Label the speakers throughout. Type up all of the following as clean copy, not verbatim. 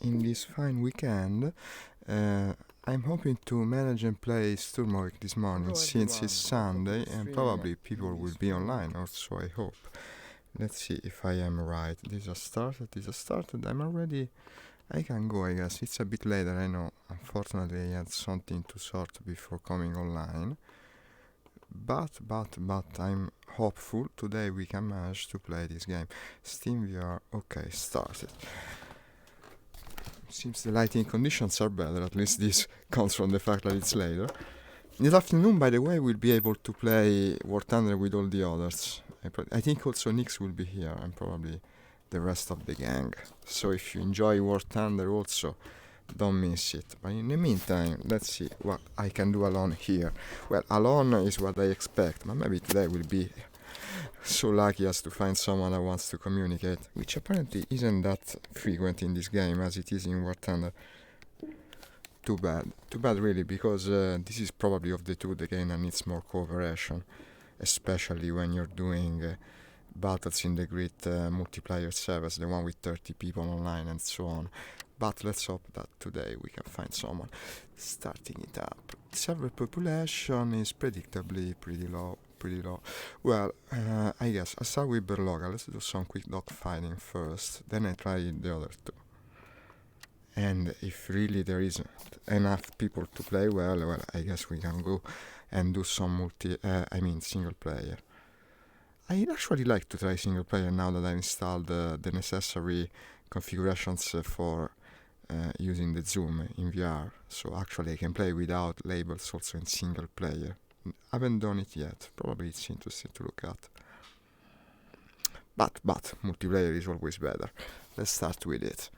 Speaker 1: in this fine weekend. Uh, I'm hoping to manage and play Sturmovik this morning since it's Sunday and probably people will be online also, I hope. Let's see if I am right. This has started. I'm already. I can go, I guess. It's a bit later, I know. Unfortunately, I had something to sort before coming online. But I'm hopeful today we can manage to play this game. Steam VR, okay, started. Seems the lighting conditions are better, at least this comes from the fact that it's later. This afternoon, by the way, we'll be able to play War Thunder with all the others. I think also Nix will be here and probably the rest of the gang. So if you enjoy War Thunder also, don't miss it. But in the meantime, let's see what I can do alone here. Well, alone is what I expect, but maybe today will be so lucky as to find someone that wants to communicate, which apparently isn't that frequent in this game as it is in War Thunder. Too bad really, because this is probably of the two the game that needs more cooperation, especially when you're doing battles in the great multiplayer servers, the one with 30 people online and so on. But let's hope that today we can find someone. Starting it up. Server population is predictably pretty low. Well, I guess I'll start with Berloga. Let's do some quick dog fighting first. Then I try the other two. And if really there isn't enough people to play, well, I guess we can go and do some single player. I'd actually like to try single player now that I installed the necessary configurations for using the zoom in VR. So actually I can play without labels also in single player. Haven't done it yet. Probably it's interesting to look at. But multiplayer is always better. Let's start with it.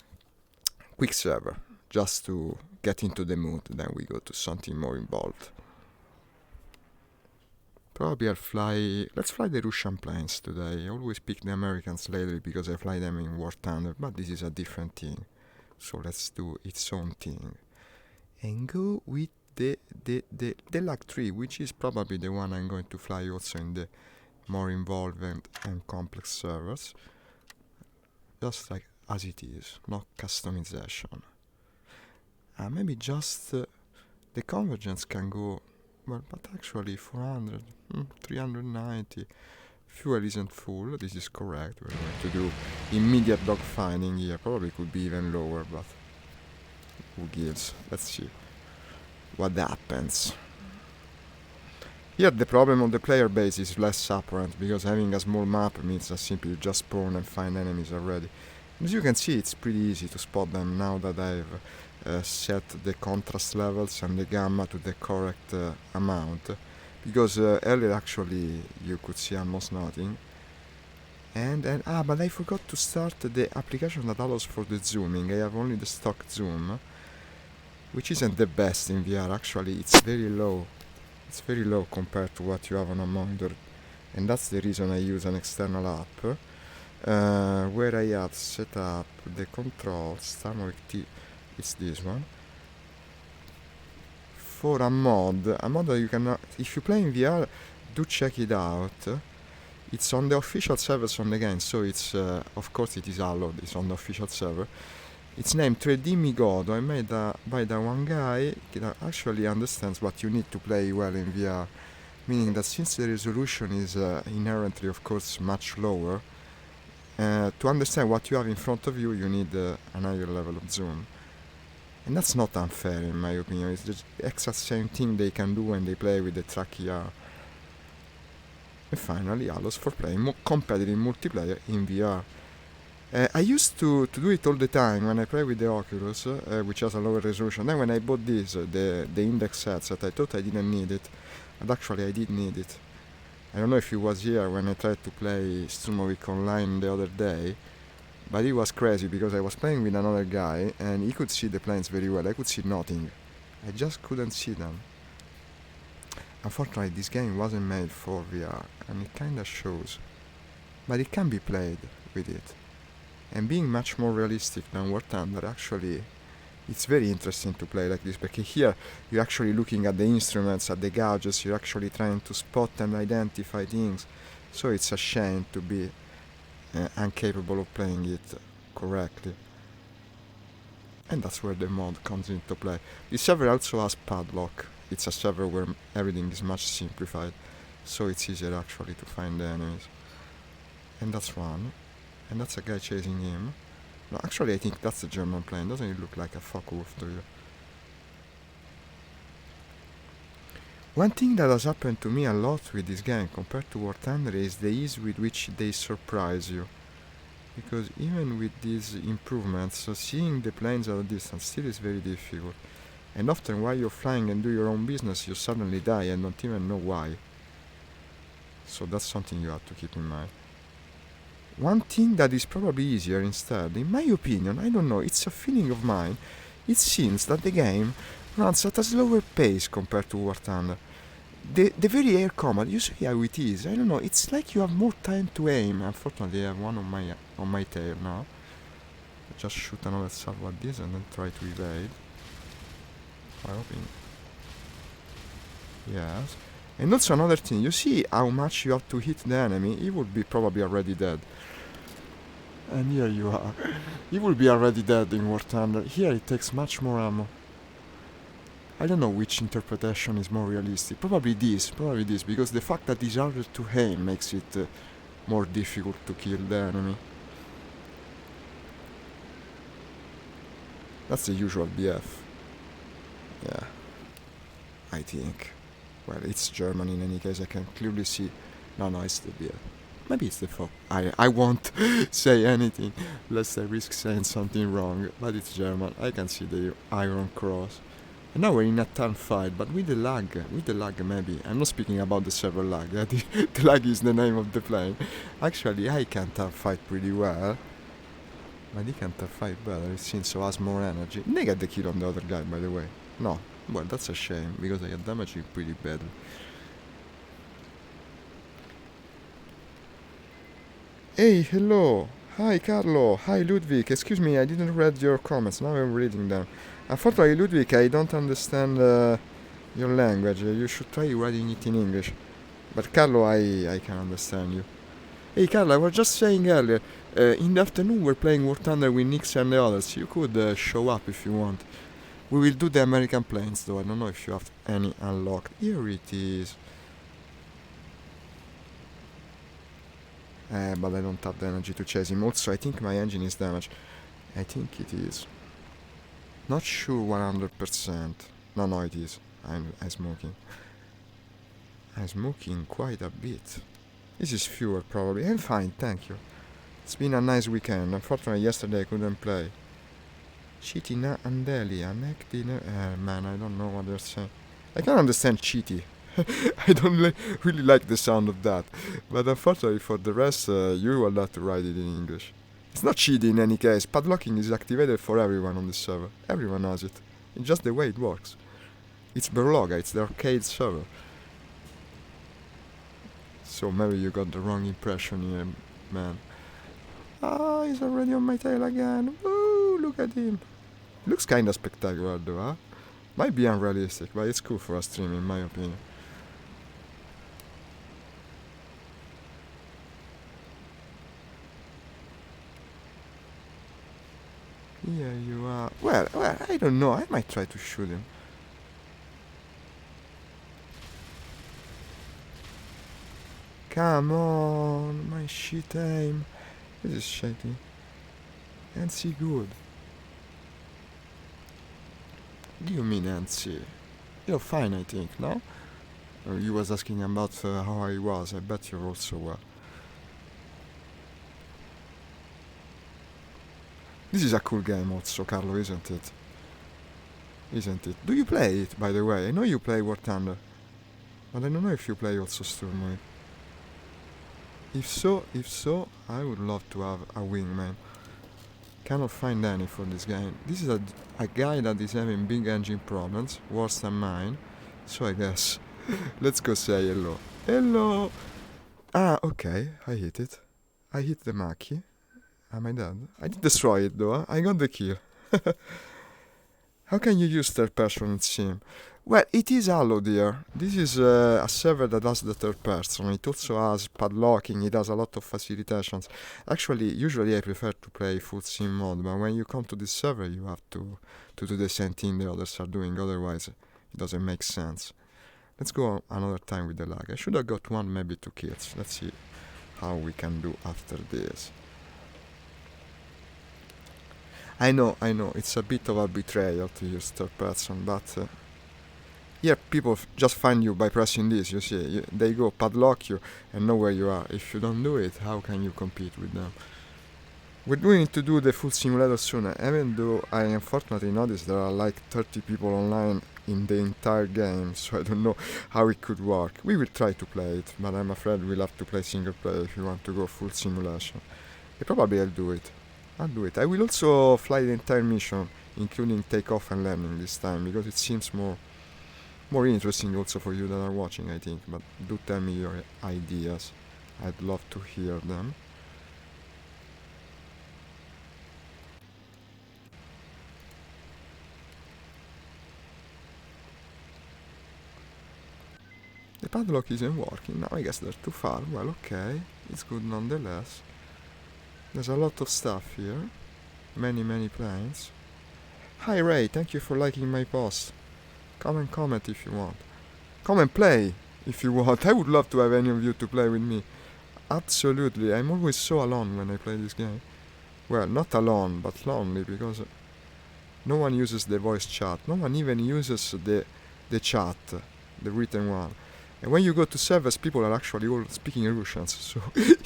Speaker 1: Quick server, just to get into the mood, then we go to something more involved. Probably let's fly the Russian planes today. I always pick the Americans lately because I fly them in War Thunder, but this is a different thing. So let's do its own thing. And go with the Lag 3, which is probably the one I'm going to fly also in the more involved and complex servers. Just like as it is, no customization. Maybe just the convergence can go, well, but actually 400, 390. Fuel isn't full, this is correct. We're going to do immediate dogfighting here. Probably could be even lower, but who gives? Let's see what happens. Here the problem of the player base is less apparent, because having a small map means that simply you just spawn and find enemies already. As you can see, it's pretty easy to spot them now that I've set the contrast levels and the gamma to the correct amount, because earlier actually you could see almost nothing. But I forgot to start the application that allows for the zooming. I have only the stock zoom, which isn't the best in VR. Actually, it's very low. It's very low compared to what you have on a monitor, and that's the reason I use an external app where I had set up the controls. Sturmovik T, it's this one, for a mod that you can, if you play in VR, do check it out. It's on the official servers on the game, so it's of course it is allowed. It's on the official server. It's named 3D Migodo. I made by the one guy that actually understands what you need to play well in VR, meaning that since the resolution is inherently, of course, much lower, to understand what you have in front of you, you need a higher level of zoom. And that's not unfair, in my opinion. It's the exact same thing they can do when they play with the Track-ER. And finally, allows for playing competitive multiplayer in VR. I used to do it all the time when I play with the Oculus, which has a lower resolution. Then when I bought this, the index headset, I thought I didn't need it, but actually I did need it. I don't know if he was here when I tried to play Sturmovik online the other day, but it was crazy because I was playing with another guy and he could see the planes very well. I could see nothing. I just couldn't see them. Unfortunately, this game wasn't made for VR, and it kinda shows. But it can be played with it. And being much more realistic than War Thunder, actually, it's very interesting to play like this, because here you're actually looking at the instruments, at the gauges, you're actually trying to spot and identify things. So it's a shame to be incapable of playing it correctly. And that's where the mod comes into play. This server also has padlock. It's a server where everything is much simplified, so it's easier actually to find the enemies. And that's one. And that's a guy chasing him. No, actually I think that's a German plane. Doesn't it look like a Focke-Wulf to you? One thing that has happened to me a lot with this game compared to War Thunder is the ease with which they surprise you. Because even with these improvements, so seeing the planes at a distance still is very difficult. And often while you're flying and do your own business, you suddenly die and don't even know why. So that's something you have to keep in mind. One thing that is probably easier instead, in my opinion, I don't know, it's a feeling of mine, it seems that the game runs at a slower pace compared to War Thunder. The very air combat, you see how it is, I don't know, it's like you have more time to aim. Unfortunately I have one on my tail now. Just shoot another salvo at this and then try to evade. I hoping. Yes. And also another thing, you see how much you have to hit the enemy, he would be probably already dead. And here you are. He will be already dead in War Thunder. Here it takes much more ammo. I don't know which interpretation is more realistic. Probably this, because the fact that it's harder to aim makes it more difficult to kill the enemy. That's the usual BF. Yeah, I think. Well, it's German in any case, I can clearly see. No, it's the BF. Maybe it's the Focke. I won't say anything, lest I risk saying something wrong, but it's German. I can see the Iron Cross. And now we're in a turn fight, but with the lag maybe. I'm not speaking about the server lag, the lag is the name of the plane. Actually, I can turn fight pretty well. But he can turn fight better, it seems, so has more energy. And they get the kill on the other guy, by the way. No, well, that's a shame, because I got damaged him pretty badly. Hey, hello! Hi, Carlo! Hi, Ludwig! Excuse me, I didn't read your comments, now I'm reading them. Unfortunately, Ludwig, I don't understand your language. You should try writing it in English. But Carlo, I can understand you. Hey, Carlo, I was just saying earlier, in the afternoon we're playing War Thunder with Nix and the others. You could show up if you want. We will do the American planes, though. I don't know if you have any unlocked. Here it is. But I don't have the energy to chase him. Also, I think my engine is damaged. I think it is. Not sure 100%. No, it is. I'm smoking. I'm smoking quite a bit. This is fuel, probably. I'm fine, thank you. It's been a nice weekend. Unfortunately, yesterday I couldn't play. Cheaty Andelia, man, I don't know what they're saying. I can understand cheaty. I don't really like the sound of that. But unfortunately, for the rest, you will have to write it in English. It's not cheating in any case. Padlocking is activated for everyone on the server. Everyone has it. It's just the way it works. It's Berloga, it's the arcade server. So maybe you got the wrong impression here, man. He's already on my tail again. Woo, look at him. Looks kinda spectacular though, huh? Might be unrealistic, but it's cool for a stream in my opinion. Here you are. Well, I don't know. I might try to shoot him. Come on, my shit aim. This is shitty. NC good. What do you mean NC? You're fine, I think, no? You was asking about how I was. I bet you're also well. This is a cool game also, Carlo, isn't it? Isn't it? Do you play it, by the way? I know you play War Thunder. But I don't know if you play also Sturmovik. If so, I would love to have a wingman. Cannot find any for this game. This is a guy that is having big engine problems, worse than mine. So I guess, let's go say hello. Hello! Okay, I hit it. I hit the Maki. Am I dead? I did destroy it though, I got the kill. How can you use third person in Sim? Well, it is allowed here. This is a server that does the third person. It also has padlocking, it has a lot of facilitations. Actually, usually I prefer to play full sim mode, but when you come to this server, you have to do the same thing the others are doing, otherwise, it doesn't make sense. Let's go another time with the lag. I should have got one, maybe two kills. Let's see how we can do after this. I know, it's a bit of a betrayal to use third person, but yeah, people just find you by pressing this, you see. They go padlock you and know where you are. If you don't do it, how can you compete with them? We're going to do the full simulator soon, even though I unfortunately noticed there are like 30 people online in the entire game, so I don't know how it could work. We will try to play it, but I'm afraid we'll have to play single player if you want to go full simulation. Probably I'll do it. I will also fly the entire mission, including takeoff and landing this time, because it seems more interesting also for you that are watching, I think. But do tell me your ideas. I'd love to hear them. The padlock isn't working. Now I guess they're too far. Well, okay. It's good nonetheless. There's a lot of stuff here. Many planes. Hi Ray, thank you for liking my post. Come and comment if you want. Come and play if you want. I would love to have any of you to play with me. Absolutely. I'm always so alone when I play this game. Well, not alone, but lonely, because no one uses the voice chat. No one even uses the chat, the written one. And when you go to servers, people are actually all speaking Russians. So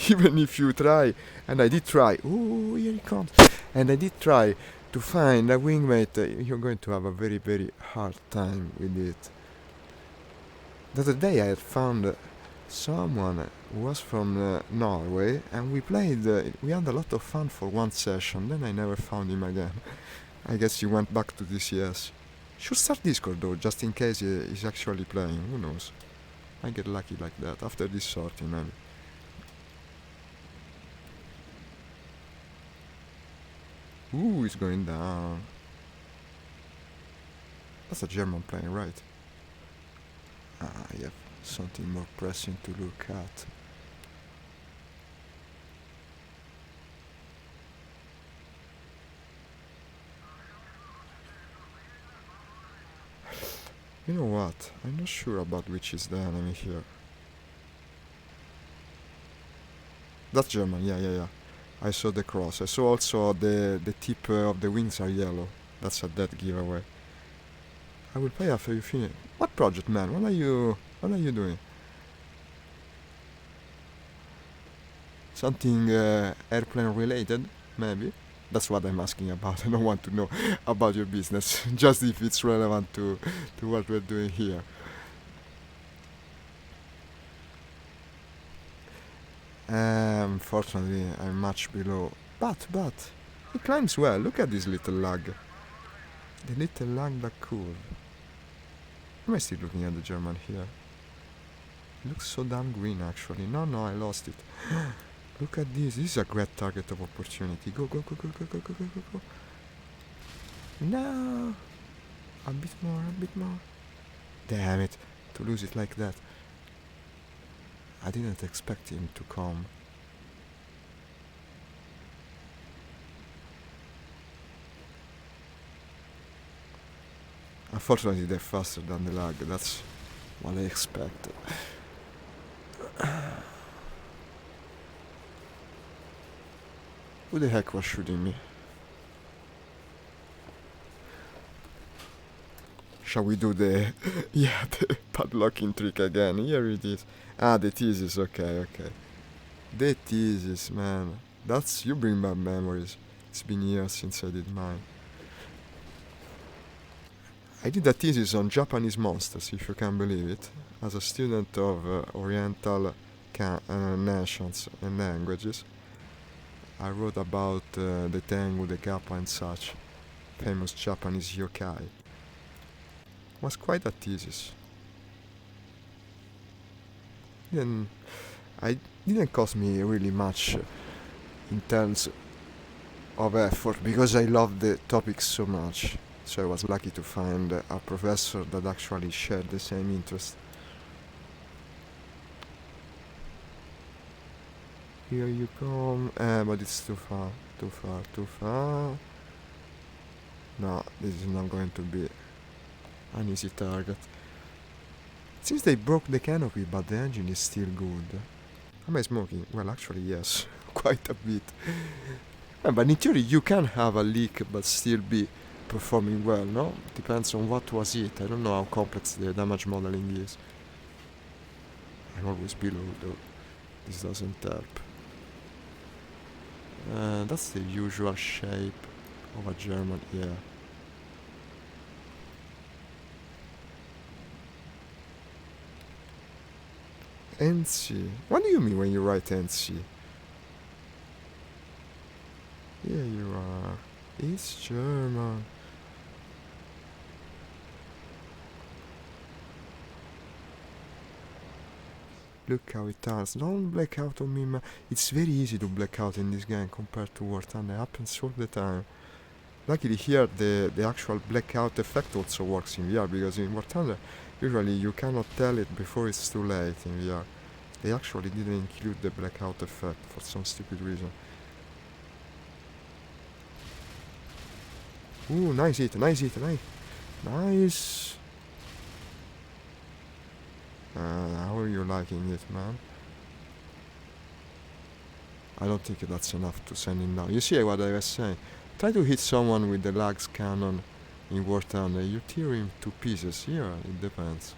Speaker 1: even if you try, and I did try, ooh, here he comes, and I did try to find a wingmate, you're going to have a very hard time with it. The other day I had found someone who was from Norway, and we played, we had a lot of fun for one session, then I never found him again. I guess he went back to DCS. Should start Discord though, just in case he's actually playing, who knows. I get lucky like that, after this sorting maybe. Ooh, it's going down. That's a German plane, right? I have something more pressing to look at. You know what? I'm not sure about which is the enemy here. That's German, yeah. I saw the cross. I saw also the tip of the wings are yellow. That's a dead giveaway. I will play after you finish. What project, man? What are you doing? Something airplane related, maybe? That's what I'm asking about. I don't want to know about your business, just if it's relevant to what we're doing here. Unfortunately, I'm much below. But, he climbs well. Look at this little lag. The little lag, that curve. Am I still looking at the German here? It looks so damn green, actually. No, I lost it. Look at this. This is a great target of opportunity. Go. No. A bit more. Damn it. To lose it like that. I didn't expect him to come. Unfortunately, they're faster than the lag. That's what I expected. Who the heck was shooting me? Shall we do the the padlocking trick again? Here it is. The thesis, okay. The thesis, man. You bring back memories. It's been years since I did mine. I did a thesis on Japanese monsters, if you can believe it, as a student of Oriental nations and languages. I wrote about the Tengu, the Kappa and such, famous Japanese yokai. It was quite a thesis. It didn't cost me really much in terms of effort, because I love the topic so much. So I was lucky to find a professor that actually shared the same interest. Here you come. But it's too far, too far, too far. No, this is not going to be an easy target. Since they broke the canopy, but the engine is still good. Am I smoking? Well, actually, yes, quite a bit. But in theory, you can have a leak but still be performing well, no? Depends on what was it. I don't know how complex the damage modeling is. I'm always below, though. This doesn't help. That's the usual shape of a German, yeah. NC. What do you mean when you write NC? Here you are. It's German. Look how it turns. Don't black out on me, man. It's very easy to black out in this game compared to War Thunder. It happens all the time. Luckily here the actual blackout effect also works in VR, because in War Thunder usually you cannot tell it before it's too late in VR. They actually didn't include the blackout effect for some stupid reason. Ooh, nice hit, nice hit, nice. How are you liking it, man? I don't think that's enough to send him down. You see what I was saying? Try to hit someone with the lags cannon in War Thunder. You tear him to pieces. Here, it depends.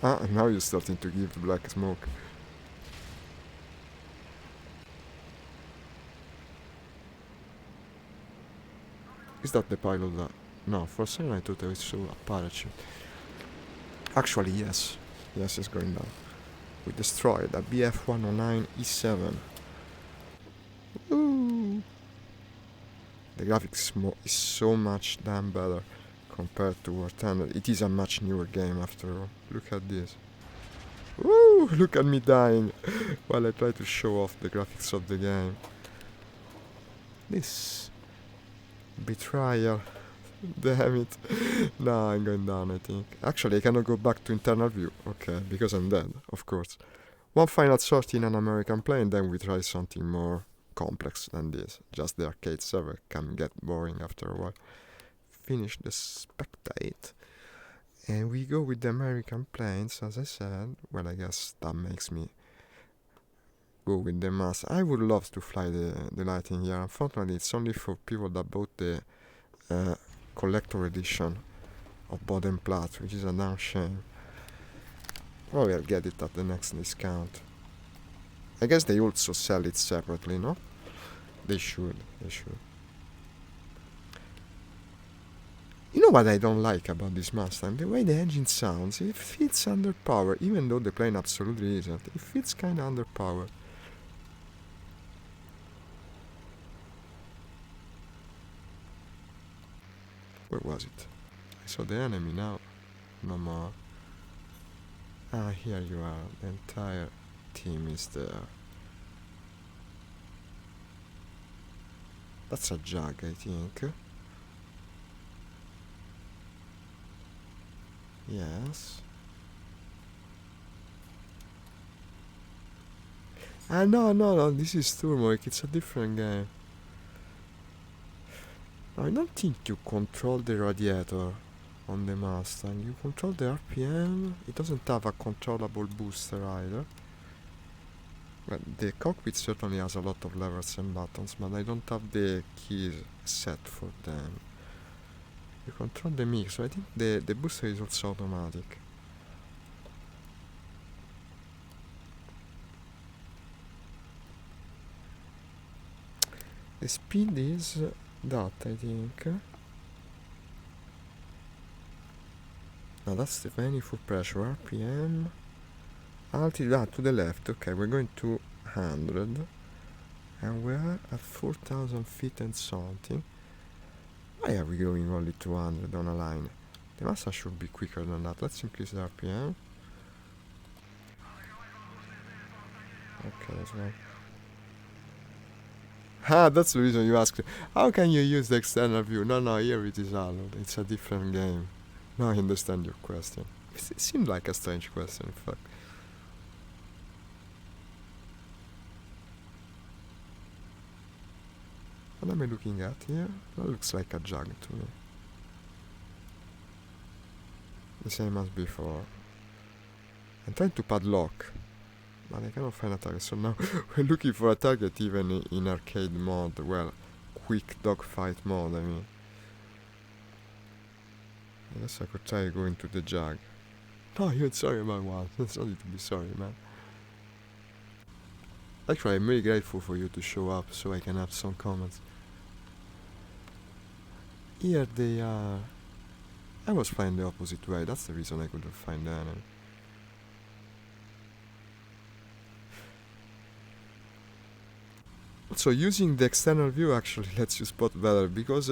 Speaker 1: Now you're starting to give the black smoke. Is that the pilot that... No, for a second I thought I saw a parachute. Actually, yes. Yes, it's going down. We destroyed a BF-109 E7. Ooh. The graphics is so much damn better compared to War Thunder. It is a much newer game after all. Look at this. Woo! Look at me dying while I try to show off the graphics of the game. This betrayal. Damn it. Nah, I'm going down, I think. Actually, I cannot go back to internal view. Okay, because I'm dead, of course. One final sortie in an American plane, then we try something more complex than this. Just the arcade server can get boring after a while. Finish the spectate. And we go with the American planes, as I said. Well, I guess that makes me go with the mass. I would love to fly the Lightning here. Unfortunately, it's only for people that bought the collector edition of Bodenplatte, which is a damn shame. Probably I'll get it at the next discount. I guess they also sell it separately, no? They should. You know what I don't like about this Mustang? The way the engine sounds. It feels underpowered, even though the plane absolutely isn't. It feels kinda underpowered. Where was it? I saw the enemy now. No more. Ah, here you are. The entire team is there. That's a Jag, I think. Yes. No, this is Sturmovik. It's a different game. I don't think you control the radiator on the Mustang. You control the RPM. It doesn't have a controllable booster either. Well, the cockpit certainly has a lot of levers and buttons, but I don't have the keys set for them. You control the mix, so I think the booster is also automatic. The speed is that, I think. Now that's the manifold pressure, RPM. Altitude, to the left, okay, we're going to 100. And we're at 4,000 feet and something. Why are we going only 200 on a line? The Mustang should be quicker than that. Let's increase the RPM. Okay, that's right. Ah, that's the reason you asked. How can you use the external view? No, no, here it is allowed. It's a different game. No, I understand your question. It seemed like a strange question, in fact. What am I looking at here? That looks like a jug to me. The same as before. I'm trying to padlock, but I cannot find a target. So now we're looking for a target even in arcade mode. Well, quick dogfight mode, I mean. I guess I could try going to the jug. No, you're sorry about what? There's nothing to be sorry, man. Actually, I'm really grateful for you to show up so I can have some comments. Here they are. I was flying the opposite way. That's the reason I couldn't find the enemy. So using the external view actually lets you spot better because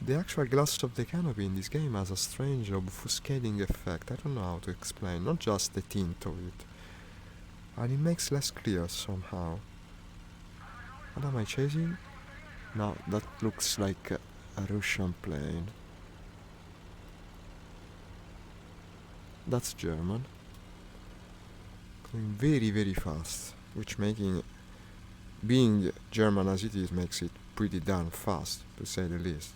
Speaker 1: the actual glass of the canopy in this game has a strange obfuscating effect. I don't know how to explain, not just the tint of it. And it makes less clear somehow. What am I chasing? No, that looks like a Russian plane. That's German. Going very, very fast, which being German as it is makes it pretty darn fast, to say the least.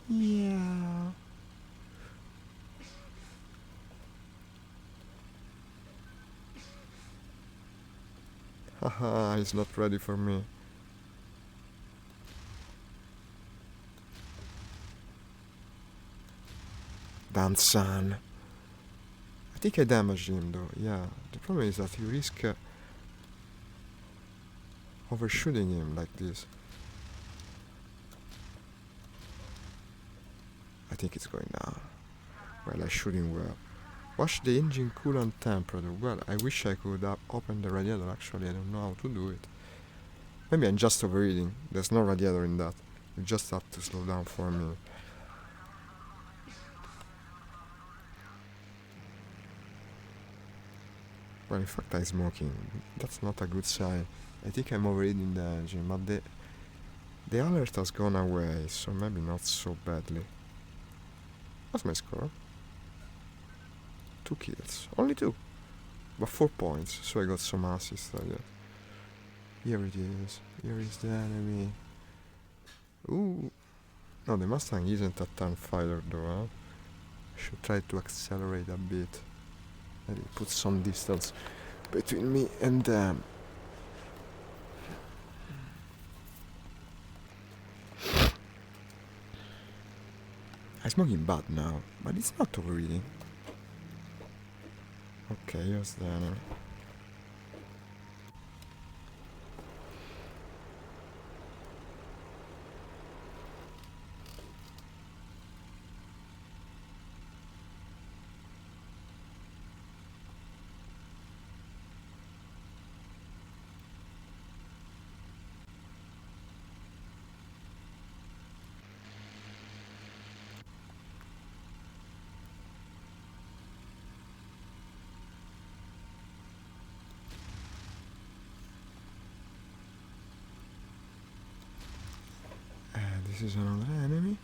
Speaker 1: Yeah. Haha, he's not ready for me. Damn son. I think I damaged him though, yeah. The problem is that you risk overshooting him like this. I think it's going down. Well, I shoot him well. Watch the engine coolant temperature. Well, I wish I could open the radiator. Actually, I don't know how to do it. Maybe I'm just overheating. There's no radiator in that. You just have to slow down for a minute. Well, in fact, I'm smoking. That's not a good sign. I think I'm overheating the engine, but the alert has gone away, so maybe not so badly. What's my score? 2 kills. Only 2. But 4 points, so I got some assists. Here it is. Here is the enemy. Ooh. No, the Mustang isn't a turn fighter though, huh? Should try to accelerate a bit. Maybe put some distance between me and them. I'm smoking bad now, but it's not overeating. Okay, here's the enemy. This is another enemy.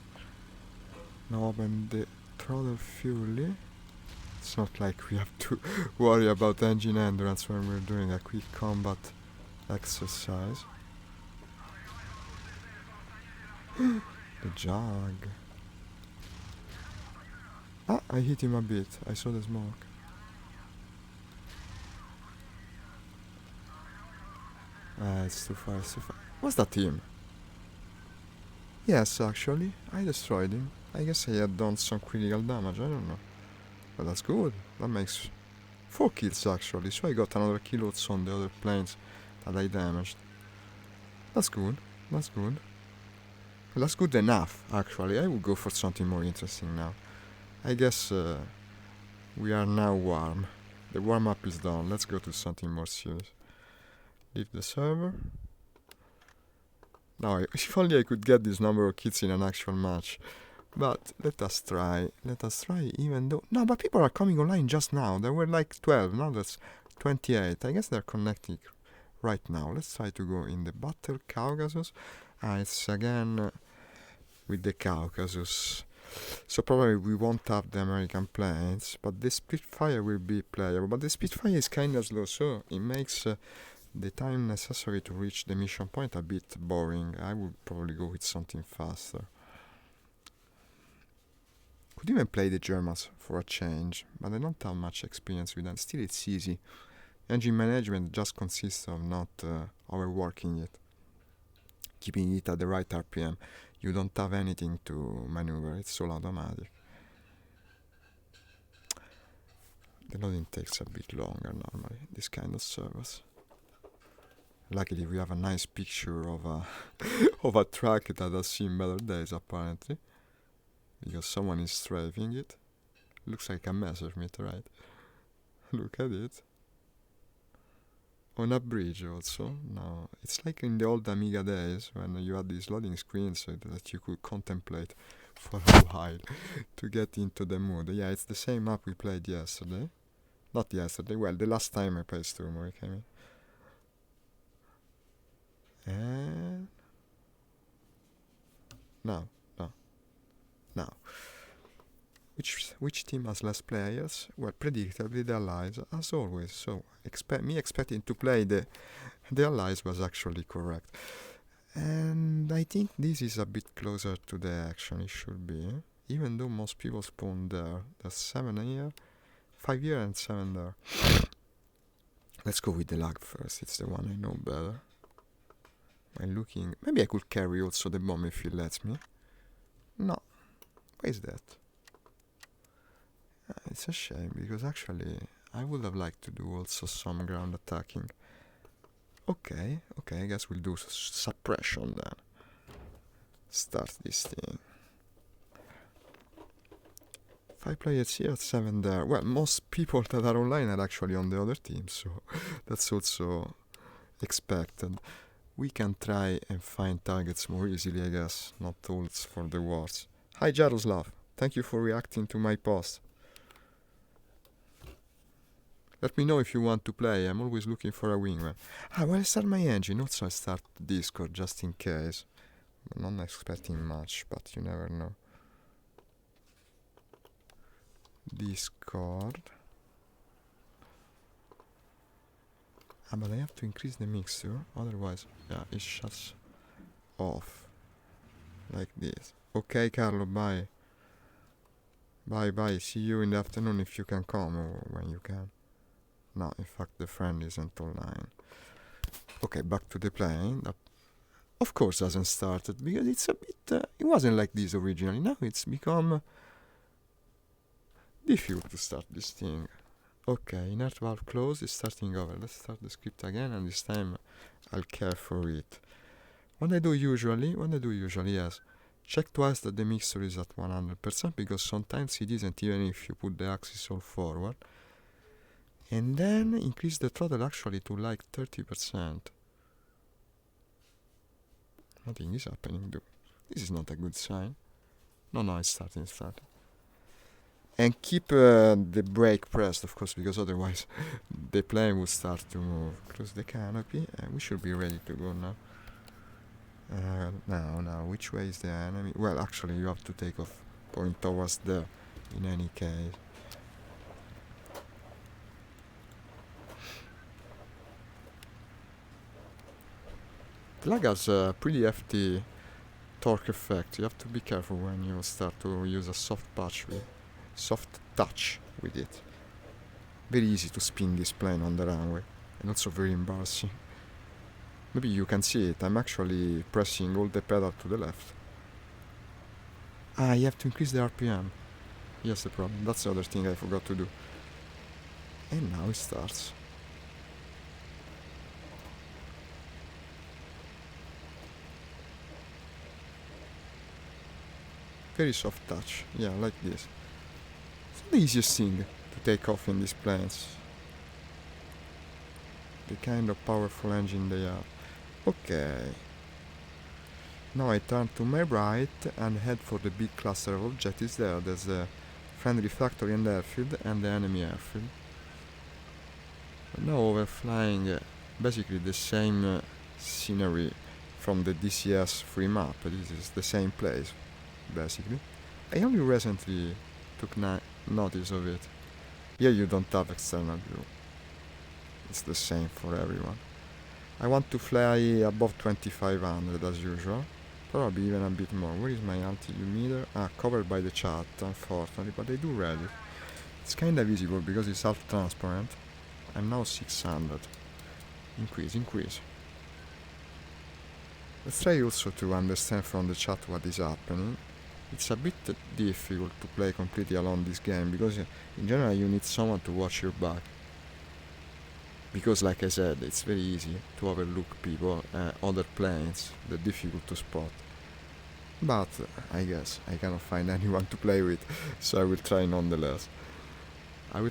Speaker 1: Now open the throttle fully. It's not like we have to worry about engine endurance when we're doing a quick combat exercise. The jug. Ah, I hit him a bit. I saw the smoke. It's too far, it's too far. What's that team? Yes, actually, I destroyed him. I guess I had done some critical damage, I don't know. But that's good. That makes 4 kills actually, so I got another kill also on the other planes that I damaged. That's good, that's good. That's good enough, actually. I will go for something more interesting now. I guess we are now warm. The warm-up is done. Let's go to something more serious. Leave the server. Now, if only I could get this number of kids in an actual match. But let us try. Let us try, even though. No, but people are coming online just now. There were like 12. Now that's 28. I guess they're connecting right now. Let's try to go in the Battle Caucasus. It's again with the Caucasus. So probably we won't have the American planes, but the Spitfire will be playable. But the Spitfire is kind of slow, so it makes the time necessary to reach the mission point a bit boring. I would probably go with something faster. Could even play the Germans for a change, but I don't have much experience with them. Still, it's easy. Engine management just consists of not overworking it, keeping it at the right RPM. You don't have anything to maneuver, it's all automatic. The loading takes a bit longer normally, this kind of service. Luckily we have a nice picture of a of a truck that has seen better days apparently, because someone is strafing it. Looks like a Messerschmitt, right? Look at it. On a bridge also. Now, it's like in the old Amiga days when you had these loading screens that you could contemplate for a while to get into the mood. Yeah, it's the same map we played yesterday. Not yesterday, well, the last time I played Sturmovik, I mean. And now. Which team has less players? Well, predictably the Allies, as always. So expecting to play the Allies was actually correct. And I think this is a bit closer to the action it should be. Even though most people spawn there. There's 7 here, 5 here and 7 there. Let's go with the lag first, it's the one I know better. I'm looking... Maybe I could carry also the bomb if it lets me. No. Why is that? It's a shame, because actually I would have liked to do also some ground attacking. Okay, I guess we'll do suppression then. Start this thing. 5 players here, 7 there. Well, most people that are online are actually on the other team, so that's also expected. We can try and find targets more easily, I guess, not tools for the wars. Hi Jaroslav, thank you for reacting to my post. Let me know if you want to play, I'm always looking for a wingman. Well, I start my engine, also I start Discord just in case. I'm not expecting much, but you never know. Discord. But I have to increase the mixture, otherwise, yeah, it shuts off. Like this. Okay, Carlo, bye. Bye, see you in the afternoon if you can come, or when you can. No, in fact, the friend isn't online. Okay, back to the plane. That of course hasn't started, because it's a bit... it wasn't like this originally. Now it's become difficult to start this thing. Okay, inert valve closed, it's starting over. Let's start the script again, and this time I'll care for it. What I do usually, yes, check twice that the mixture is at 100%, because sometimes it isn't even if you put the axis all forward. And then increase the throttle actually to like 30%. Nothing is happening, though. This is not a good sign. No, it's starting. And keep the brake pressed, of course, because otherwise the plane will start to move. Close the canopy, and we should be ready to go now. Now, which way is the enemy? Well, actually, you have to take off, point towards there, in any case. The lag has a pretty hefty torque effect. You have to be careful when you start to use a soft touch with it. Very easy to spin this plane on the runway, and also very embarrassing. Maybe you can see it, I'm actually pressing all the pedal to the left. You have to increase the RPM. Yes, the problem. That's the other thing I forgot to do. And now it starts. Very soft touch, yeah, like this. It's not the easiest thing to take off in these planes. The kind of powerful engine they are. Okay. Now I turn to my right and head for the big cluster of objectives there. There's a friendly factory and airfield and the enemy airfield. Now we're flying basically the same scenery from the DCS free map. This is the same place, basically. I only recently took notice of it. Here you don't have external view. It's the same for everyone. I want to fly above 2500 as usual. Probably even a bit more. Where is my altimeter? Covered by the chat, unfortunately, but I do read it. It's kinda visible because it's half transparent. I'm now 600. Increase. Let's try also to understand from the chat what is happening. It's a bit difficult to play completely alone this game because in general you need someone to watch your back. Because like I said, it's very easy to overlook people, other planes, they're difficult to spot. But I guess I cannot find anyone to play with, so I will try nonetheless. And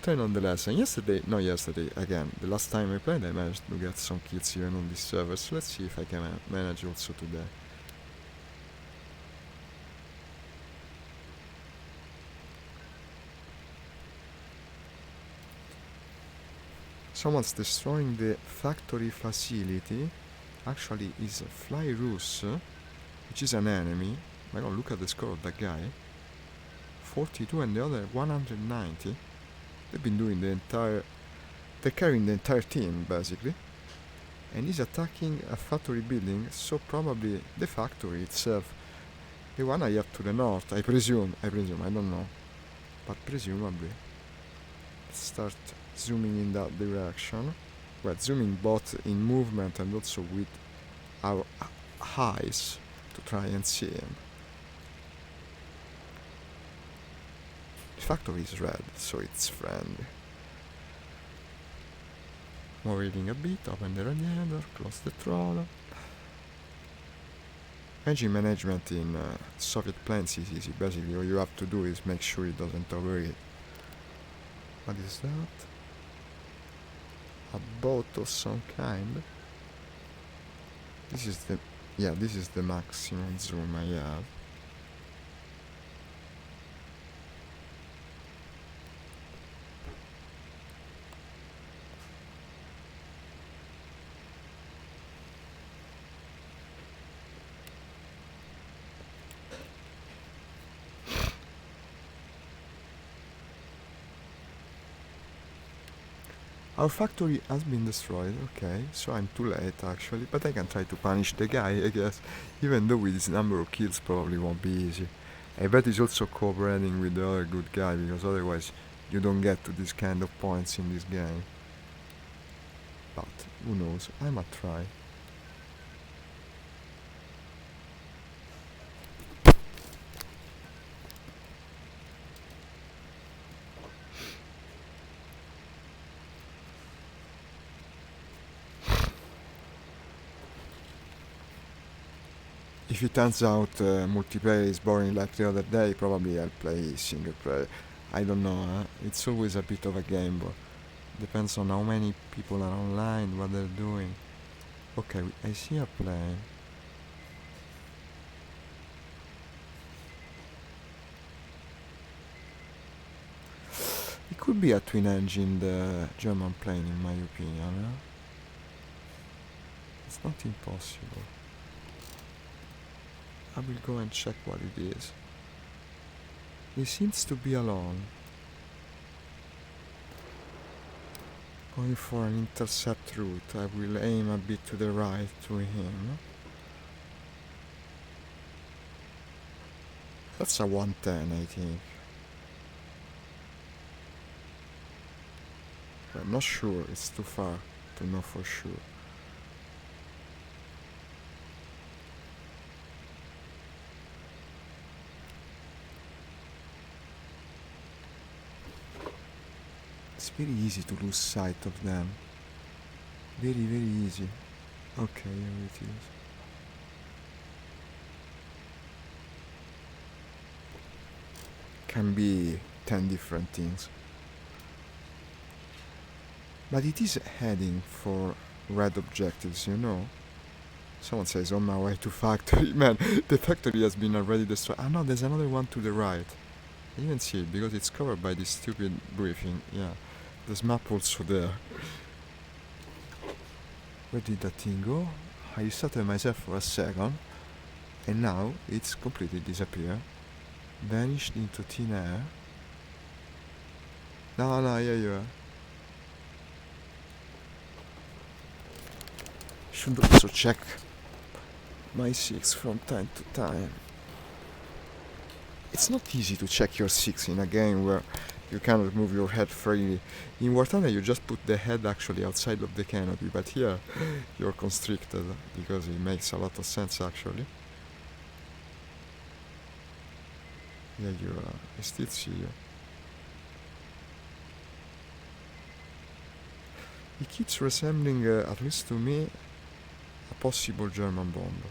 Speaker 1: again, the last time I played I managed to get some kills even on this server, so let's see if I can manage also today. Someone's destroying the factory facility. Actually is Fly Rus, which is an enemy. My god, look at the score of that guy. 42 and the other 190. They've been doing they're carrying the entire team basically. And he's attacking a factory building, so probably the factory itself. The one I have to the north, I presume, I don't know. But presumably. Let's start zooming in that direction. We're zooming both in movement and also with our eyes to try and see him. The factory is red, so it's friendly. More reading a bit, open the radiator, close the throttle. Engine management in Soviet planes is easy. Basically all you have to do is make sure it doesn't overheat. What is that? A boat of some kind. This is the maximum zoom I have. Our factory has been destroyed, okay, so I'm too late actually, but I can try to punish the guy, I guess, even though with his number of kills probably won't be easy. I bet he's also cooperating with the other good guy, because otherwise you don't get to this kind of points in this game. But, who knows, I might try. If it turns out multiplayer is boring like the other day, probably I'll play single player. I don't know, it's always a bit of a gamble. Depends on how many people are online, what they're doing. Okay, I see a plane. It could be a twin-engine German plane in my opinion. It's not impossible. I will go and check what it is. He seems to be alone. Going for an intercept route. I will aim a bit to the right to him. That's a 110, I think. I'm not sure, it's too far to know for sure. It's very easy to lose sight of them. Very, very easy. Okay, here it is. Can be 10 different things. But it is heading for red objectives, you know. Someone says on my way to factory. Man, the factory has been already destroyed. Ah no, there's another one to the right. I didn't see it because it's covered by this stupid briefing. Yeah, there's map also there. Where did that thing go? I restarted myself for a second, and now it's completely disappeared. Vanished into thin air. No, no, yeah, you are. Should also check my 6 from time to time. It's not easy to check your 6 in a game where you cannot move your head freely. In War Thunder you just put the head actually outside of the canopy, but here you're constricted because it makes a lot of sense actually. Yeah, I still see you. It keeps resembling, at least to me, a possible German bomb.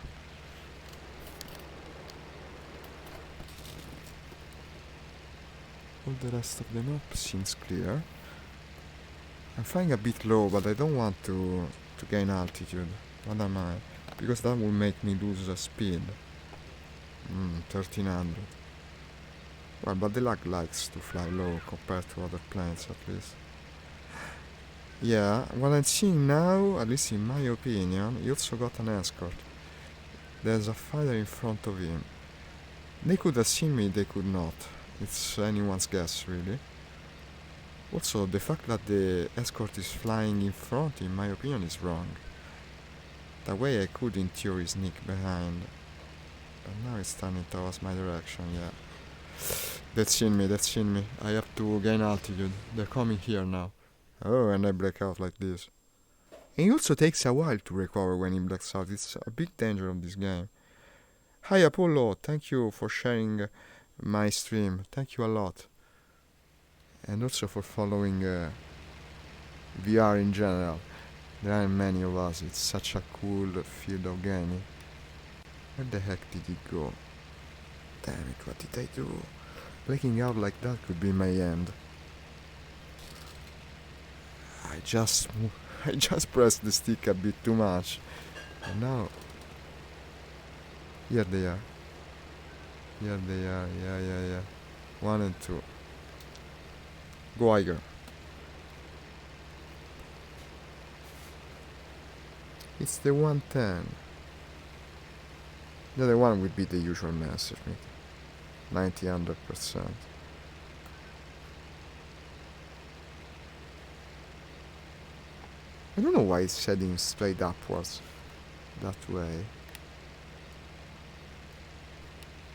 Speaker 1: All the rest of the map seems clear. I'm flying a bit low, but I don't want to gain altitude. What am I? Because that will make me lose speed. 1300. Well, but the lag likes to fly low compared to other planes at least. Yeah, what I'm seeing now, at least in my opinion, he also got an escort. There's a fighter in front of him. They could have seen me, they could not. It's anyone's guess, really. Also, the fact that the escort is flying in front, in my opinion, is wrong. That way I could, in theory, sneak behind. But now it's turning towards my direction, yeah. They've seen me. I have to gain altitude. They're coming here now. Oh, and I break out like this. And it also takes a while to recover when he blacks out. It's a big danger of this game. Hi Apollo, thank you for sharing my stream. Thank you a lot. And also for following VR in general. There aren't many of us. It's such a cool field of gaming. Where the heck did it go? Damn it, what did I do? Breaking out like that could be my end. I just pressed the stick a bit too much. And now... Here they are. Yeah. 1 and 2. Go Iger. It's the 110. The other one would be the usual message. 90-100%. I don't know why it's heading straight upwards that way.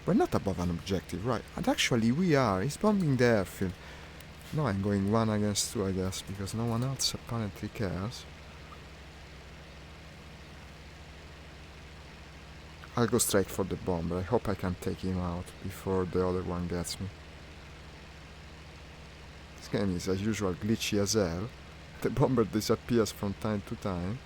Speaker 1: We're not above an objective, right? And actually we are. He's bombing the airfield. Now I'm going 1 against 2, I guess, because no one else apparently cares. I'll go straight for the bomber. I hope I can take him out before the other one gets me. This game is as usual glitchy as hell. The bomber disappears from time to time.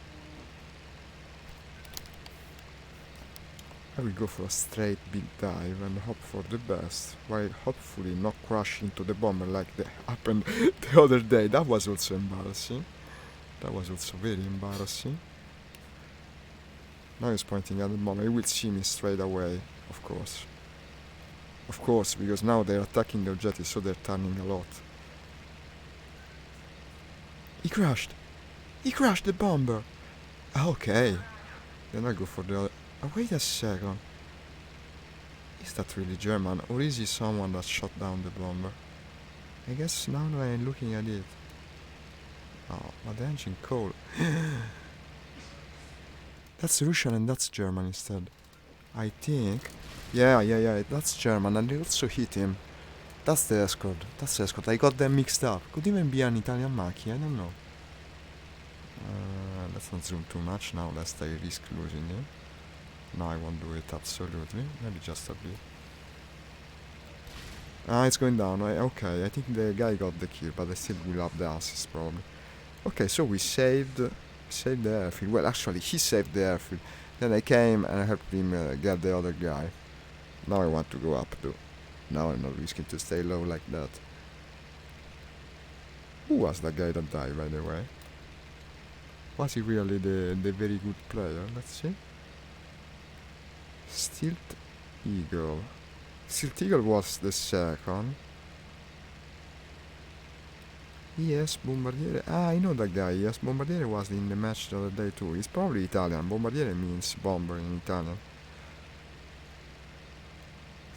Speaker 1: I will go for a straight big dive and hope for the best, while hopefully not crash into the bomber like that happened the other day. That was also embarrassing. That was also very embarrassing. Now he's pointing at the bomber. He will see me straight away, of course. Of course, because now they're attacking the objective, so they're turning a lot. He crashed! He crashed the bomber! Okay. Then I go for the other... Oh, wait a second. Is that really German, or is he someone that shot down the bomber? I guess now that I'm looking at it. Oh, but the engine cold. That's Russian and that's German instead. I think. Yeah, that's German, and they also hit him. That's the escort. I got them mixed up. Could even be an Italian Mach, I don't know. Let's not zoom too much now, lest I risk losing him. No, I won't do it, absolutely. Maybe just a bit. It's going down. Okay, I think the guy got the kill, but I still will have the assist probably. Okay, so we saved the airfield. Well, actually, he saved the airfield. Then I came and I helped him get the other guy. Now I want to go up too. Now I'm not risking to stay low like that. Who was that guy that died, by the way? Was he really the very good player? Let's see. Stilt Eagle. Stilt Eagle was the second. Yes, Bombardiere. Ah, I know that guy. Yes, Bombardiere was in the match the other day too. He's probably Italian. Bombardiere means bomber in Italian.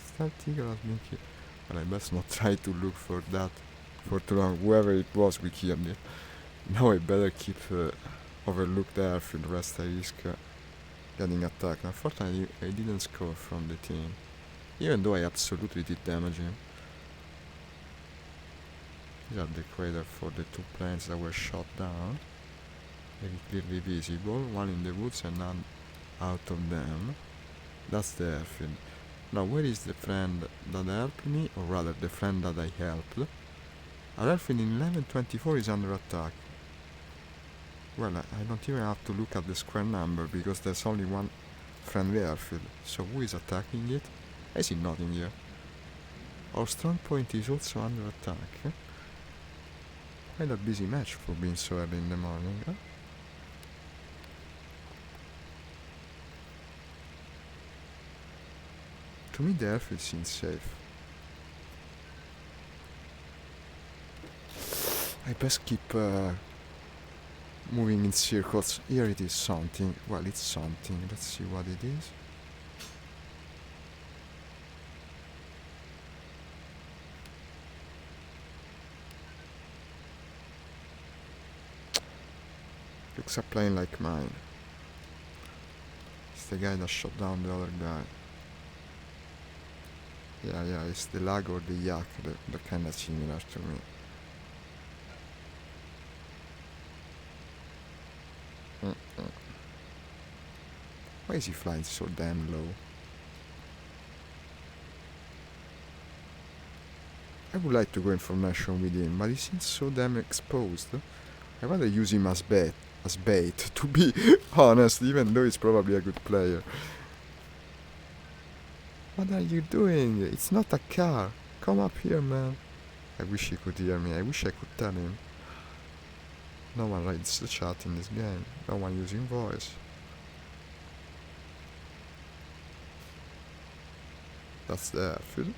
Speaker 1: Stilt Eagle has been killed. Well, I best not try to look for that for too long. Whoever it was, we killed it. Now I better keep overlook the airfield, rest I risk getting attacked. Unfortunately, I didn't score from the team, even though I absolutely did damage him. These are the crater for the two planes that were shot down. Very clearly visible, one in the woods and none out of them. That's the airfield. Now where is the friend that helped me, or rather the friend that I helped? Our airfield in 1124 is under attack. Well, I don't even have to look at the square number because there's only one friendly airfield. So who is attacking it? I see nothing here. Our strong point is also under attack. Quite a busy match for being so early in the morning. To me the airfield seems safe. I best keep moving in circles. Here it is something. Well, it's something. Let's see what it is. Looks a plane like mine. It's the guy that shot down the other guy. Yeah, it's the lag or the yak. They're kinda similar to me. Why is he flying so damn low? I would like to go in formation with him, but he seems so damn exposed. I'd rather use him as bait, to be honest, even though he's probably a good player. What are you doing? It's not a car. Come up here, man. I wish he could hear me. I wish I could tell him. No one reads the chat in this game. No one using voice. That's the airfield.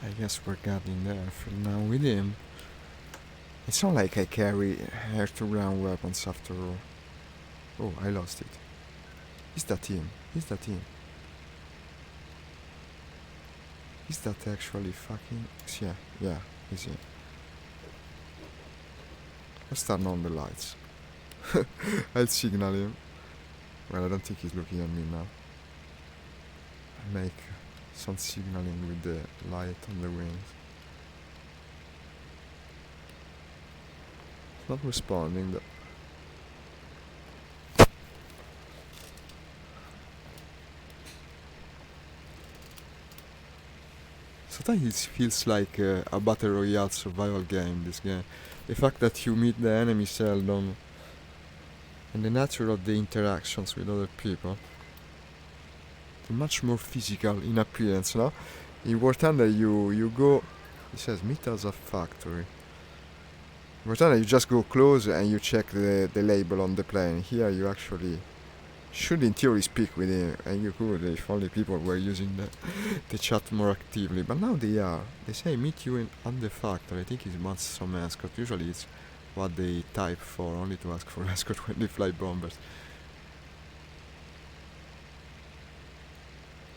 Speaker 1: I guess we're getting the airfield now with him. It's not like I carry air-to-ground weapons after all. Oh, I lost it. Is that him? Is that him? Is that actually fucking... Yeah, is him. Let's turn on the lights. I'll signal him. Well, I don't think he's looking at me now. I make some signaling with the light on the wings. It's not responding though. Sometimes it feels like a battle royale survival game, this game. The fact that you meet the enemy seldom and the nature of the interactions with other people. They're much more physical in appearance, no? In War Thunder you go... It says meet us at factory. In War Thunder you just go close and you check the label on the plane. Here you actually should in theory speak with him, and you could if only people were using the chat more actively, but now they are. They say meet you at the factory. I think it wants some escort. Usually it's what they type for, only to ask for escort when they fly bombers.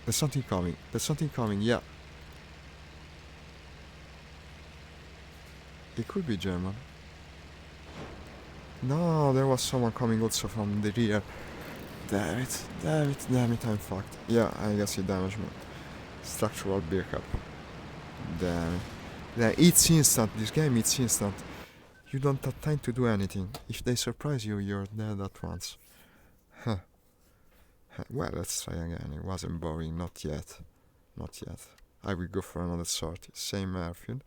Speaker 1: There's something coming, yeah. It could be German. No, there was someone coming also from the rear. Damn it, I'm fucked. Yeah, I guess he damaged me. Structural breakup. Damn it. Yeah, it's instant. This game, it's instant. You don't have time to do anything. If they surprise you, you're dead at once. Huh. Well, let's try again. It wasn't boring. Not yet. I will go for another sortie. Same airfield.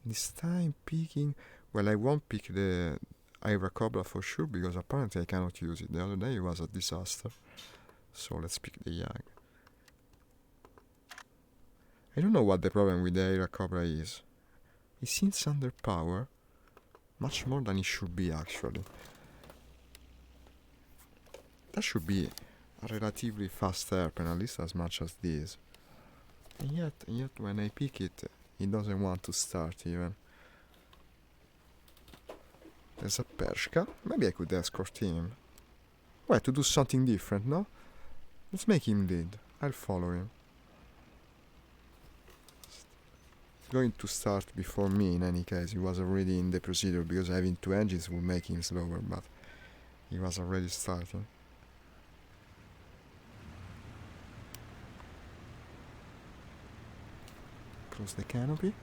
Speaker 1: This time picking... Well, I won't pick the Cobra for sure, because apparently I cannot use it. The other day it was a disaster. So let's pick the Jag. I don't know what the problem with the Cobra is. It seems under power, much more than it should be actually. That should be a relatively fast hairpin, at least as much as this. And yet when I pick it, it doesn't want to start even. There's a Pershka. Maybe I could escort him. Why, to do something different, no? Let's make him lead. I'll follow him. He's going to start before me in any case. He was already in the procedure, because having two engines would make him slower, but he was already starting. Close the canopy.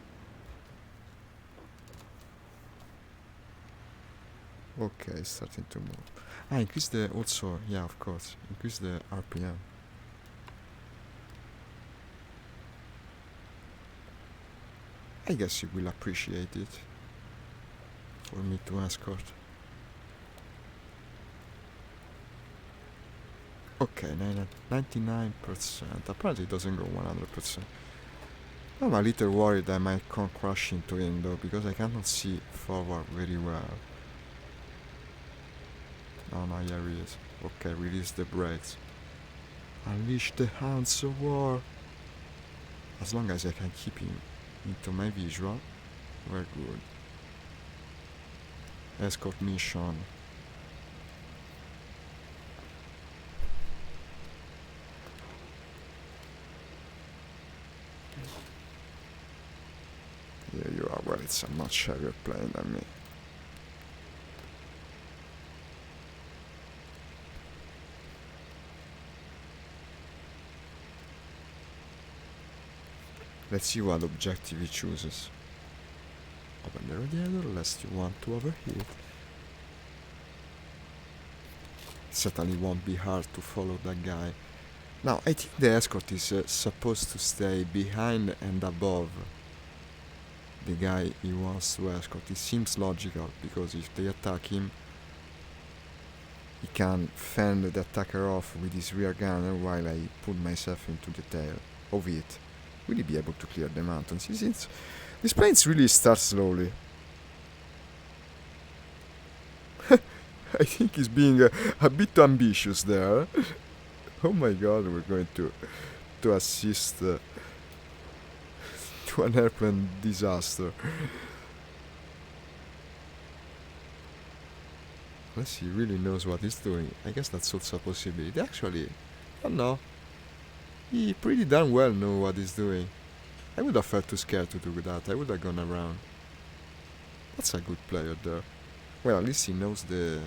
Speaker 1: Okay, starting to move. Increase the, also, yeah, of course, increase the RPM. I guess you will appreciate it for me to escort. Okay, 99%. Apparently it doesn't go 100%. I'm a little worried I might come crash into him though, because I cannot see forward very well. Oh no, here he is. Okay, release the brakes. Unleash the hounds of war. As long as I can keep him into my visual, we're good. Escort mission. Yeah, you are. Well, it's a much heavier plane than me. Let's see what objective he chooses. Open the radiator lest you want to overheat. Certainly won't be hard to follow that guy. Now, I think the escort is supposed to stay behind and above the guy he wants to escort. It seems logical, because if they attack him, he can fend the attacker off with his rear gunner while I put myself into the tail of it. Will he be able to clear the mountains? This plane really starts slowly. I think he's being a bit ambitious there. Oh my god, we're going to assist to an airplane disaster. Unless he really knows what he's doing. I guess that's also a possibility. Actually, I don't know. He pretty darn well knows what he's doing. I would have felt too scared to do that. I would have gone around. That's a good player there. Well, at least he knows the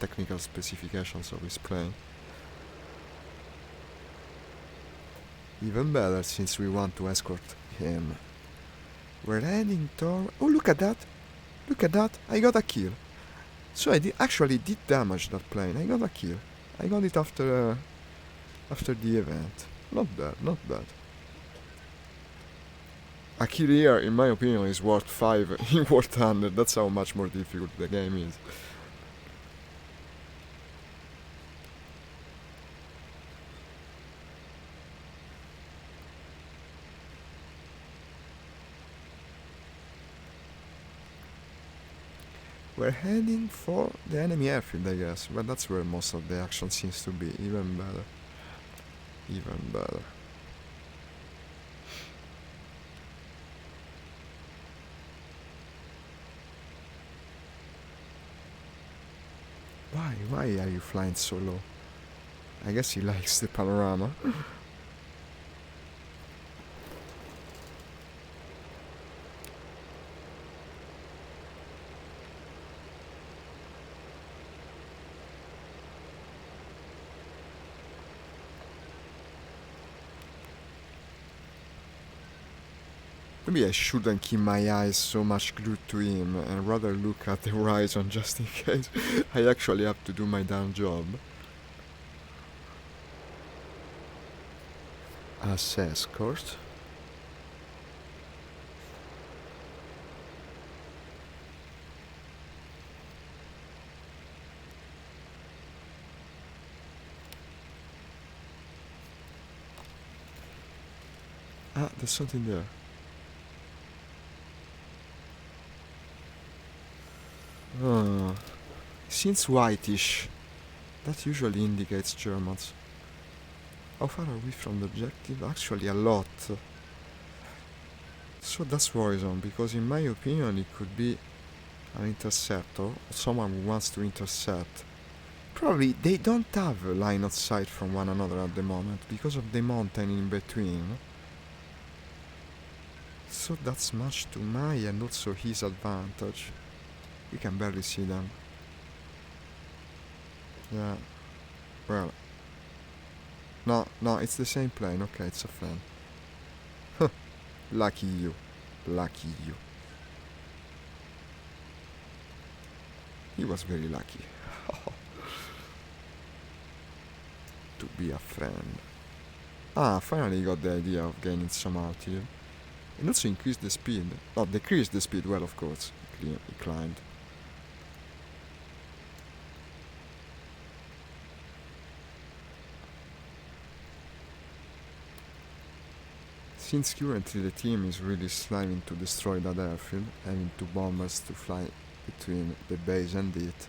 Speaker 1: technical specifications of his plane. Even better, since we want to escort him. We're heading toward... Oh, look at that! Look at that! I got a kill. So I actually did damage that plane. I got a kill. I got it after the event. Not bad, not bad. A kill here, in my opinion, is worth 5 in War Thunder. That's how much more difficult the game is. We're heading for the enemy airfield, I guess, but that's where most of the action seems to be. Even better. Even better. Why are you flying so low? I guess he likes the panorama. Maybe I shouldn't keep my eyes so much glued to him and rather look at the horizon just in case I actually have to do my damn job. As escort. Ah, there's something there. Ah, seems whitish. That usually indicates Germans. How far are we from the objective? Actually, a lot. So that's worrisome, because in my opinion it could be an interceptor, or someone who wants to intercept. Probably they don't have a line of sight from one another at the moment, because of the mountain in between. So that's much to my and also his advantage. We can barely see them. Yeah, well. No, it's the same plane. Okay, it's a fan. Lucky you. Lucky you. He was very lucky to be a friend. Ah, finally he got the idea of gaining some altitude. And also increase the speed. Oh, decrease the speed, well, of course. He climbed. Since currently the team is really striving to destroy that airfield, having two bombers to fly between the base and it.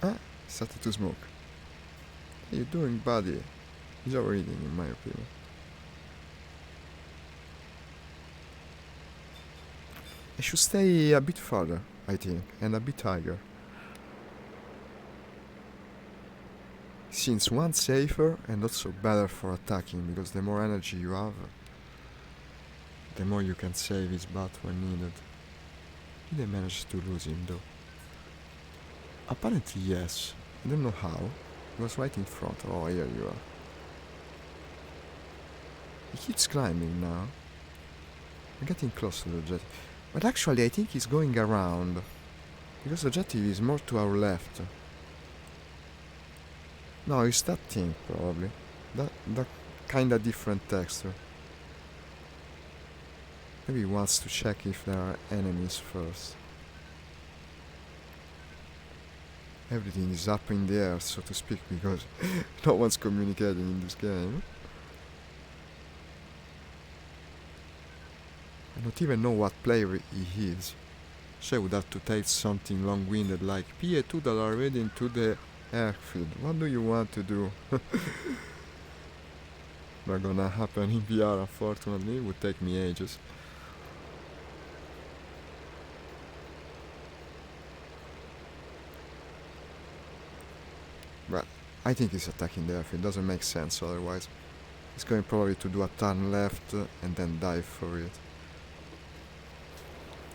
Speaker 1: Ah, started to smoke. How you doing, buddy? He's overeating, in my opinion. I should stay a bit further, I think, and a bit higher. Since one safer and also better for attacking, because the more energy you have, the more you can save his butt when needed. Did I manage to lose him though? Apparently yes. I don't know how. He was right in front. Oh, here you are. He keeps climbing now. I'm getting close to the jet. But actually I think he's going around. Because the objective is more to our left. No, it's that thing probably. That kinda different texture. Maybe he wants to check if there are enemies first. Everything is up in the air, so to speak, because no one's communicating in this game. I don't even know what player he is. So I would have to take something long-winded like PA2 that are ready into the airfield. What do you want to do? Not gonna happen in VR, unfortunately. It would take me ages. But I think he's attacking the airfield. Doesn't make sense otherwise. He's going probably to do a turn left and then dive for it.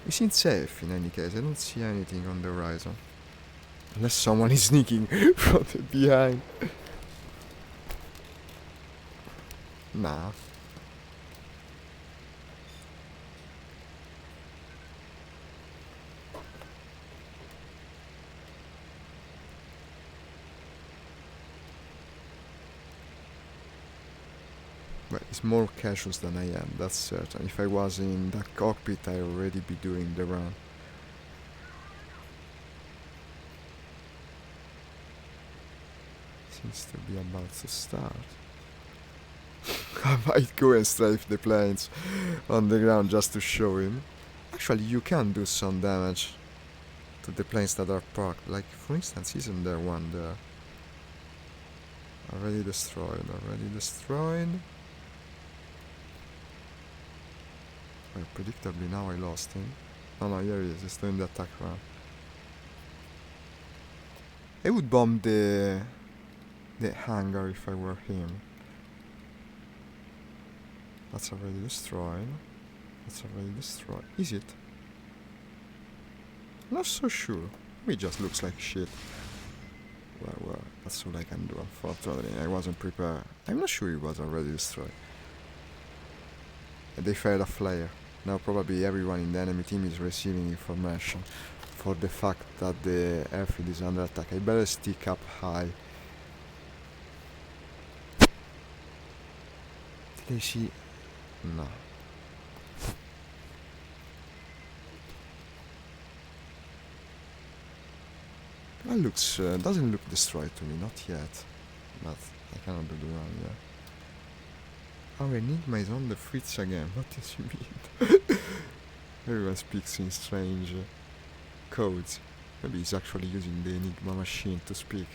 Speaker 1: We seem safe in any case. I don't see anything on the horizon. Unless someone is sneaking from the behind. Nah. But it's more casual than I am, that's certain. If I was in that cockpit, I'd already be doing the run. Seems to be about to start. I might go and strafe the planes on the ground just to show him. Actually, you can do some damage to the planes that are parked. Like, for instance, isn't there one there? Already destroyed. Well, predictably now I lost him. Oh no, here he is. He's doing the attack run. I would bomb the hangar if I were him. That's already destroyed. Is it? Not so sure. It just looks like shit. Well, that's all I can do, unfortunately. I wasn't prepared. I'm not sure it was already destroyed. They fired a flare. Now probably everyone in the enemy team is receiving information for the fact that the airfield is under attack. I better stick up high. Did I see? No. That looks doesn't look destroyed to me, not yet. But I cannot do the run yet. Our enigma is on the fritz again. What does he mean? Everyone speaks in strange codes. Maybe he's actually using the enigma machine to speak.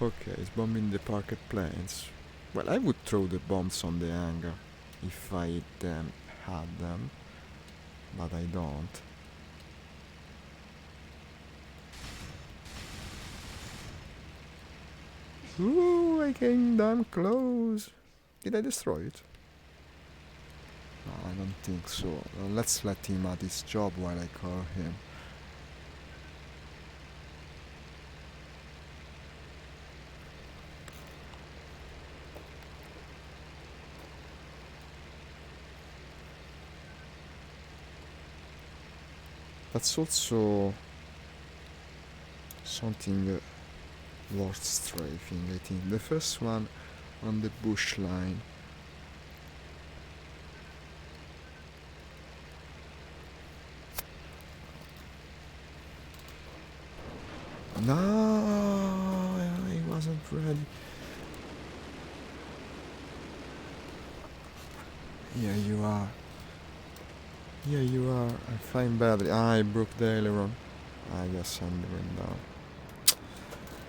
Speaker 1: Okay, he's bombing the parked planes. Well, I would throw the bombs on the hangar if I had them, but I don't. Ooh, I came damn close. Did I destroy it? No, I don't think so. Let's let him at his job while I call him. That's also something worth strafing, I think. The first one on the bush line. No, I wasn't ready. Here you are. Here you are. I'm flying badly. I broke the aileron. I guess I'm going down.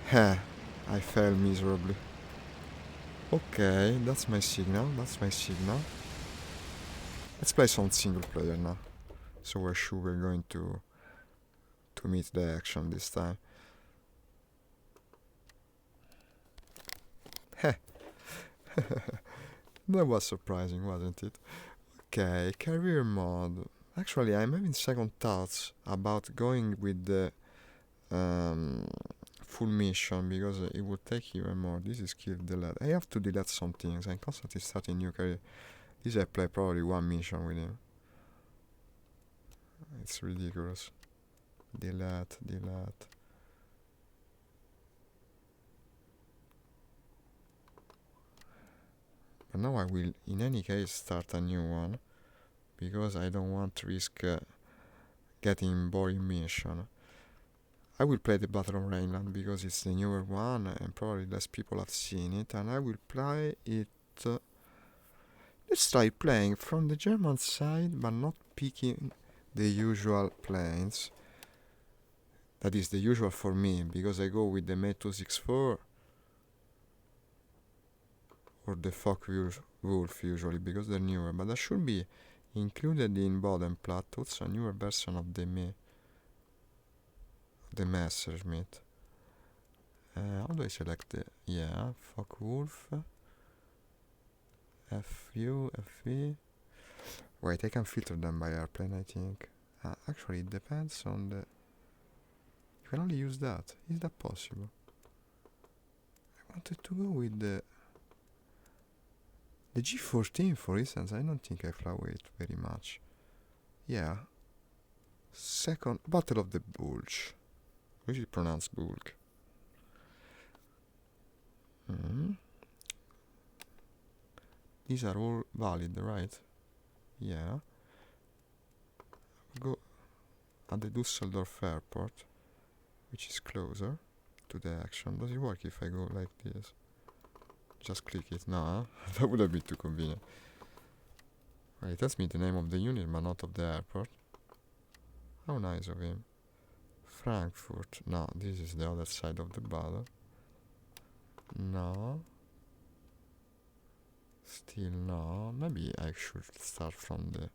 Speaker 1: Heh, I fell miserably. Okay, that's my signal. That's my signal. Let's play some single player now. So we're sure we're going to meet the action this time. Heh. That was surprising, wasn't it? Okay, career mode. Actually, I'm having second thoughts about going with the full mission because it would take even more. This is kill delete. I have to delete some things. I'm constantly starting new career. This I play probably one mission with him. It's ridiculous. Delete. But now I will in any case start a new one because I don't want to risk getting boring mission. I will play the Battle of Rhineland because it's the newer one and probably less people have seen it, and I will play it. Let's try playing from the German side but not picking the usual planes. That is the usual for me because I go with the Mate 264 or the Focke-Wulf usually because they're newer, but that should be included in Bodenplatte, also a newer version of the Messerschmitt. How do I select the... Yeah, Focke-Wulf, FU, FE. Wait, I can filter them by airplane, I think. Actually, it depends on the... You can only use that. Is that possible? I wanted to go with the G14, for instance. I don't think I fly with it very much. Yeah. Second, Battle of the Bulge. We should pronounce Bulk. These are all valid, right? Yeah. Go at the Düsseldorf airport, which is closer to the action. Does it work if I go like this? Just click it. No, that would have been too convenient. Right, it tells me the name of the unit, but not of the airport. How nice of him. Frankfurt. No, this is the other side of the battle. No. Still no. Maybe I should start from the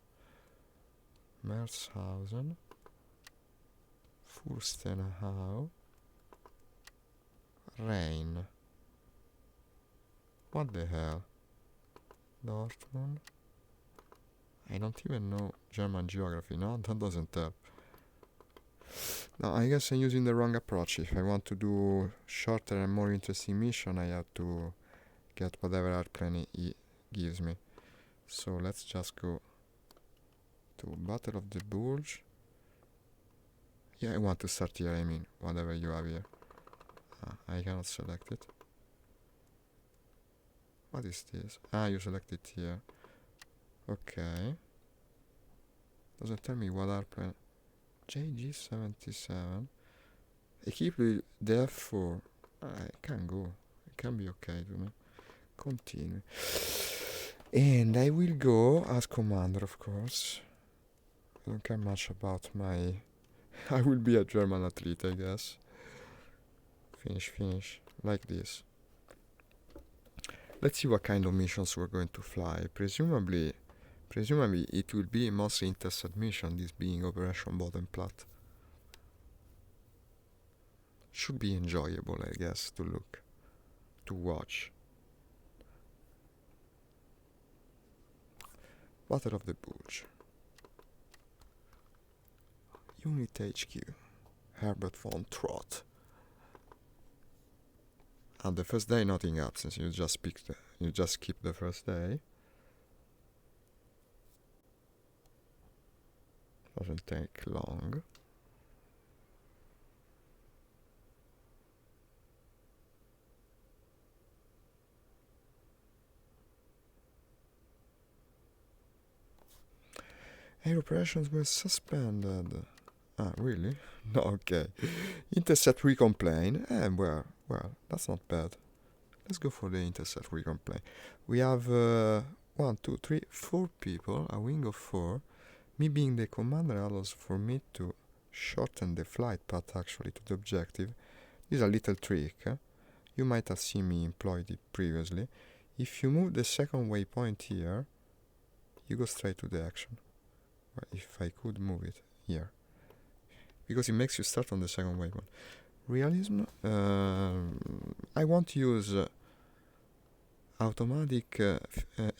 Speaker 1: Merzhausen. Furstenau. Rhein. What the hell? Dortmund. I don't even know German geography, no? That doesn't help. No, I guess I'm using the wrong approach. If I want to do shorter and more interesting mission, I have to get whatever airplane it gives me. So let's just go to Battle of the Bulge. Yeah, I want to start here, I mean, whatever you have here. I cannot select it. What is this? You select it here. Okay. Doesn't tell me what are plan. JG77. I keep the F4. I can go. It can be okay to me. Continue. And I will go as commander, of course. I don't care much about my... I will be a German athlete, I guess. Finish. Like this. Let's see what kind of missions we're going to fly. Presumably it will be mostly intercept mission, this being Operation Bodenplatte. Should be enjoyable, I guess, to watch. Battle of the Bulge. Unit HQ. Herbert von Trott. And the first day nothing happens, you just skip the first day. Doesn't take long. Air operations were suspended. Really? No, okay. Intercept recon plane. Well, that's not bad. Let's go for the intercept recon plane. We have 1, 2, 3, 4 people, a wing of 4. Me being the commander allows for me to shorten the flight path actually to the objective. This is a little trick. You might have seen me employed it previously. If you move the second waypoint here, you go straight to the action. Well, if I could move it here. Because it makes you start on the second waypoint. Realism? I won't use automatic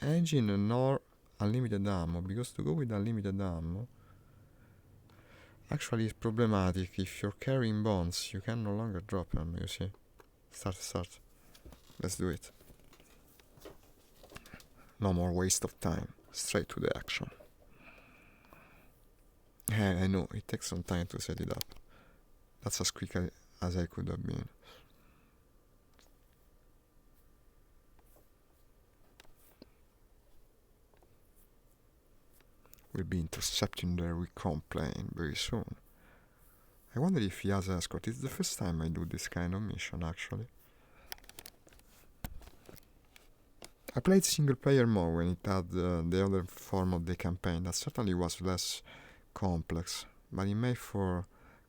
Speaker 1: engine nor unlimited ammo, because to go with unlimited ammo actually is problematic. If you're carrying bombs, you can no longer drop them, you see. Start. Let's do it. No more waste of time. Straight to the action. I know, it takes some time to set it up. That's as quick as I could have been. We'll be intercepting the recon plane very soon. I wonder if he has escort. It's the first time I do this kind of mission, actually. I played single player more when it had the other form of the campaign. That certainly was less complex, but it made for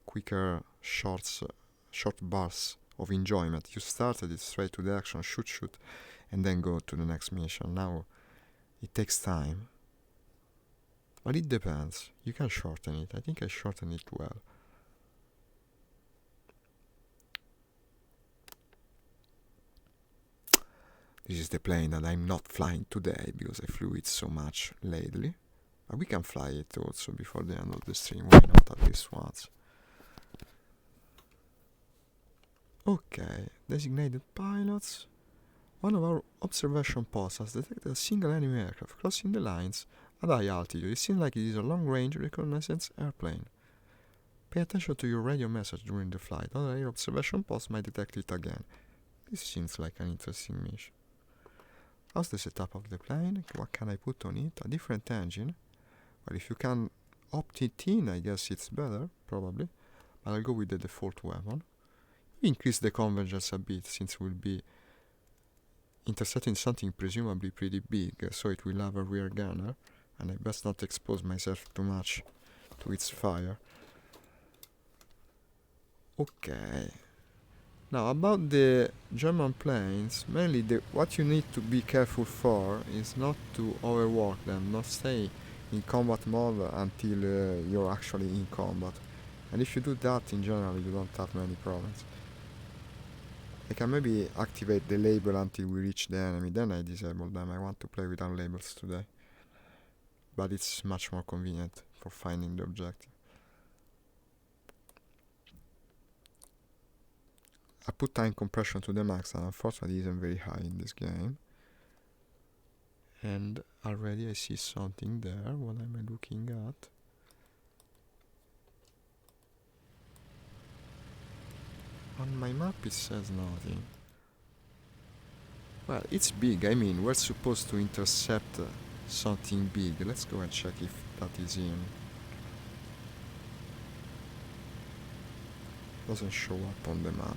Speaker 1: quicker short bursts of enjoyment. You started it straight to the action, shoot, and then go to the next mission. Now it takes time, but it depends. You can shorten it. I think I shortened it well. This is the plane that I'm not flying today because I flew it so much lately. But we can fly it also before the end of the stream. Why not, at least once? Okay, designated pilots. One of our observation posts has detected a single enemy aircraft crossing the lines at high altitude. It seems like it is a long-range reconnaissance airplane. Pay attention to your radio message during the flight. Other air observation posts might detect it again. This seems like an interesting mission. How's the setup of the plane? What can I put on it? A different engine. Well, if you can opt it in, I guess it's better, probably. But I'll go with the default weapon. We increase the convergence a bit, since we'll be intercepting something presumably pretty big, so it will have a rear gunner, and I best not expose myself too much to its fire. Okay. Now, about the German planes, mainly what you need to be careful for is not to overwork them, not stay in combat mode until you're actually in combat. And if you do that, in general, you don't have many problems. I can maybe activate the label until we reach the enemy, then I disable them. I want to play without labels today. But it's much more convenient for finding the objective. I put time compression to the max, and unfortunately it isn't very high in this game. And already I see something there. What am I looking at? On my map it says nothing. Well, it's big. I mean, we're supposed to intercept something big. Let's go and check if that is in. Doesn't show up on the map.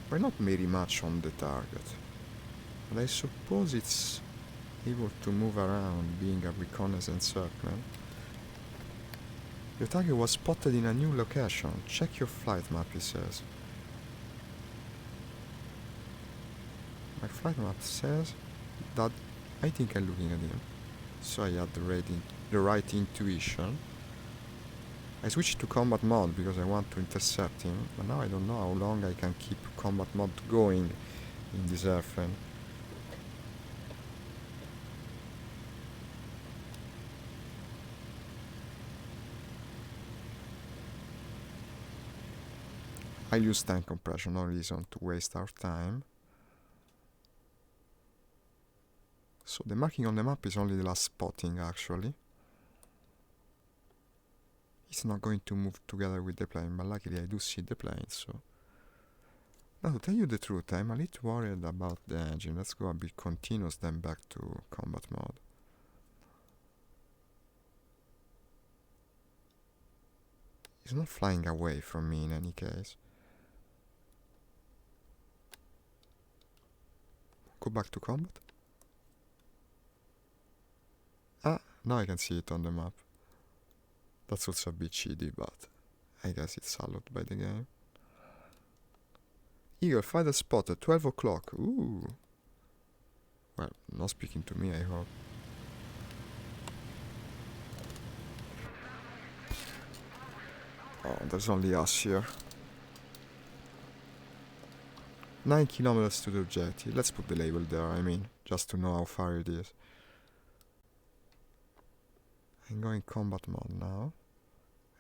Speaker 1: We're not very much on the target. But I suppose it's able to move around, being a reconnaissance airplane. Your target was spotted in a new location. Check your flight map, he says. My flight map says that I think I'm looking at him. So I had the right intuition. I switched to combat mode because I want to intercept him, but now I don't know how long I can keep combat mode going in this airplane. I'll use tank compression, no reason to waste our time. So the marking on the map is only the last spotting actually. It's not going to move together with the plane, but luckily I do see the plane, so... Now to tell you the truth, I'm a little worried about the engine. Let's go a bit continuous, then back to combat mode. It's not flying away from me in any case. Go back to combat. Ah, now I can see it on the map. That's also a bit cheaty, but I guess it's allowed by the game. Eagle, fighter spotted, 12 o'clock. Ooh. Well, not speaking to me, I hope. Oh, there's only us here. 9 kilometers to the objective. Let's put the label there, I mean, just to know how far it is. I'm going combat mode now.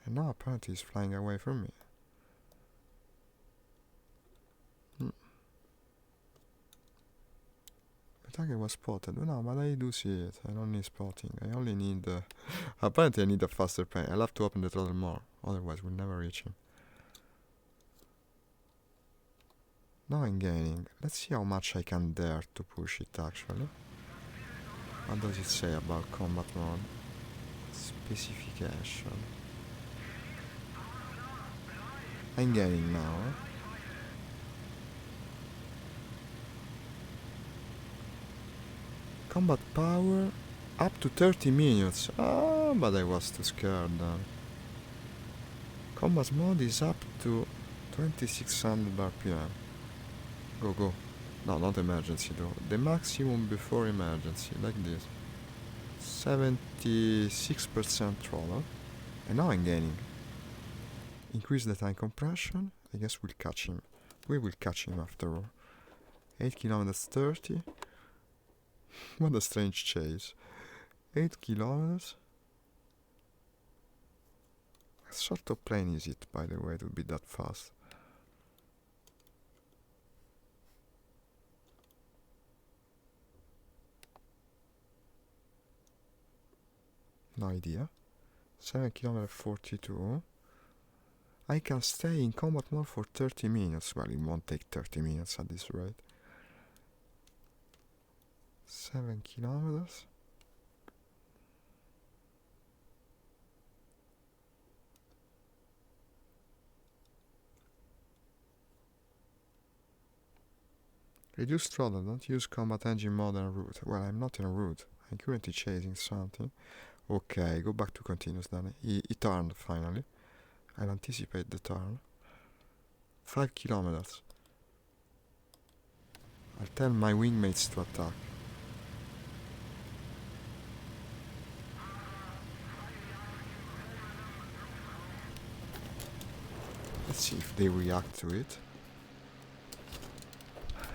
Speaker 1: And now apparently he's flying away from me. The target was spotted. No, but I do see it. I don't need spotting. I only need... apparently I need a faster plane. I'll have to open the throttle more. Otherwise we'll never reach him. Now I'm gaining. Let's see how much I can dare to push it actually. What does it say about combat mode? Specification. I'm gaining now. Combat power up to 30 minutes. Ah, but I was too scared then. Combat mode is up to 2600 RPM. Go, go. No, not emergency though. The maximum before emergency, like this. 76% throttle. And now I'm gaining. Increase the time compression. I guess we'll catch him. We will catch him after all. 8 kilometers 30. What a strange chase. 8 kilometers. What sort of plane is it, by the way, to be that fast? No idea. 7 kilometers 42. I can stay in combat mode for 30 minutes. Well, it won't take 30 minutes at this rate. 7 kilometers. Reduce throttle, don't use combat engine mode en route. Well, I'm not en route. I'm currently chasing something. Okay, go back to continuous then. He turned finally. I'll anticipate the turn. 5 kilometers. I'll tell my wingmates to attack. Let's see if they react to it.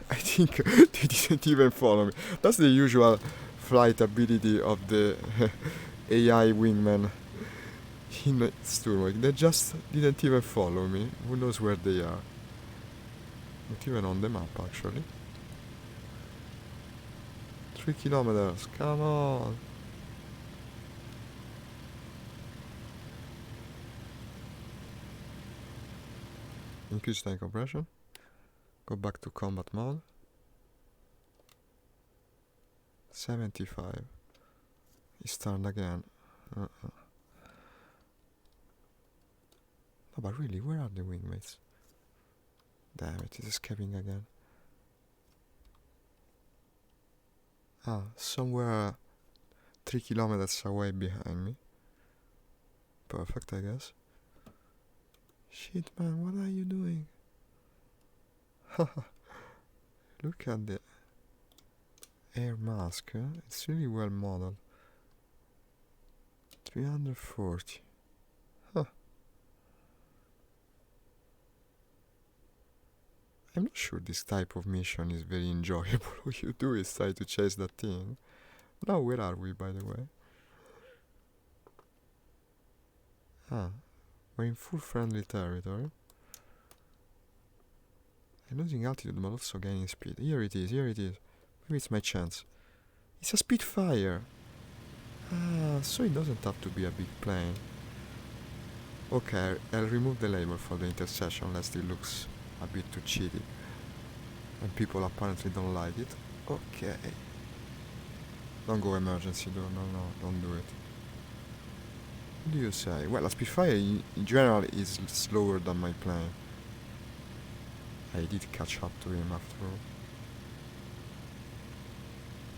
Speaker 1: I think they didn't even follow me. That's the usual flight ability of the AI wingman in Sturmovik. They just didn't even follow me. Who knows where they are? Not even on the map actually. 3 kilometers, come on! Increase tank compression. Go back to combat mode. 75. Start again. No, but really, where are the wingmates? Damn it, it's escaping again. Ah, somewhere 3 kilometers away behind me. Perfect, I guess. Shit, man, what are you doing? Look at the air mask, huh? It's really well modeled. 340. Huh. I'm not sure this type of mission is very enjoyable. All you do is try to chase that thing. Now, where are we, by the way? Ah, we're in full friendly territory. I'm losing altitude but also gaining speed. Here it is, here it is. Maybe it's my chance. It's a Spitfire! Ah, so it doesn't have to be a big plane. Okay, I'll remove the label for the intersection lest it looks a bit too cheaty. And people apparently don't like it. Okay. Don't go emergency though, no, don't do it. What do you say? Well, a Spitfire in general is slower than my plane. I did catch up to him after all.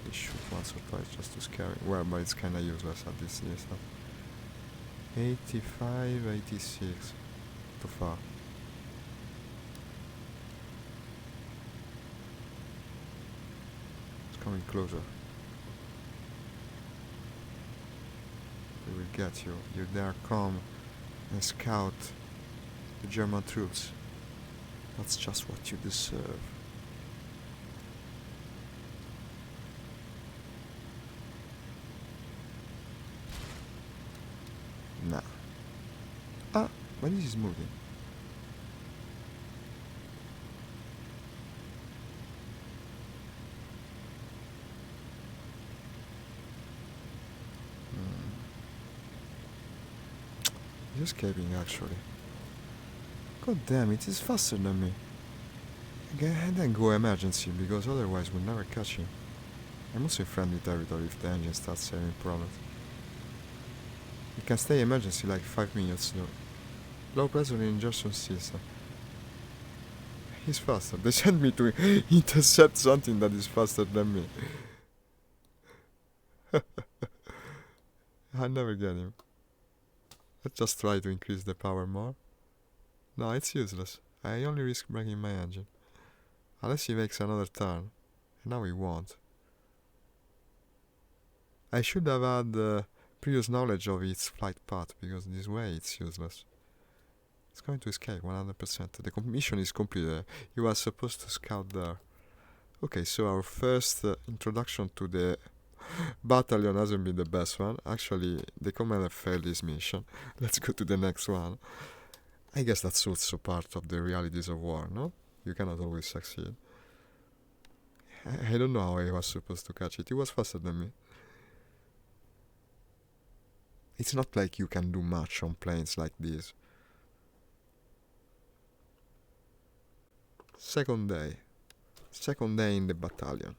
Speaker 1: They shoot once or twice just to scare him. Well, but it's kinda useless at this stuff. 85, 86. Too far. It's coming closer. We will get you. You dare come and scout the German troops. That's just what you deserve. Nah. Ah, but this is moving. He's escaping actually. God damn it, he's faster than me. And then go emergency because otherwise we'll never catch him. I'm also in friendly territory if the engine starts having problems. You can stay emergency like 5 minutes though. Low pressure injection system. He's faster. They sent me to intercept something that is faster than me. I never get him. Let's just try to increase the power more. No, it's useless. I only risk breaking my engine. Unless he makes another turn. And now he won't. I should have had previous knowledge of its flight path, because this way it's useless. It's going to escape 100%. The mission is completed. You was supposed to scout there. Okay, so our first introduction to the battalion hasn't been the best one. Actually, the commander failed his mission. Let's go to the next one. I guess that's also part of the realities of war, no? You cannot always succeed. I don't know how I was supposed to catch it. He was faster than me. It's not like you can do much on planes like this. Second day. Second day in the battalion.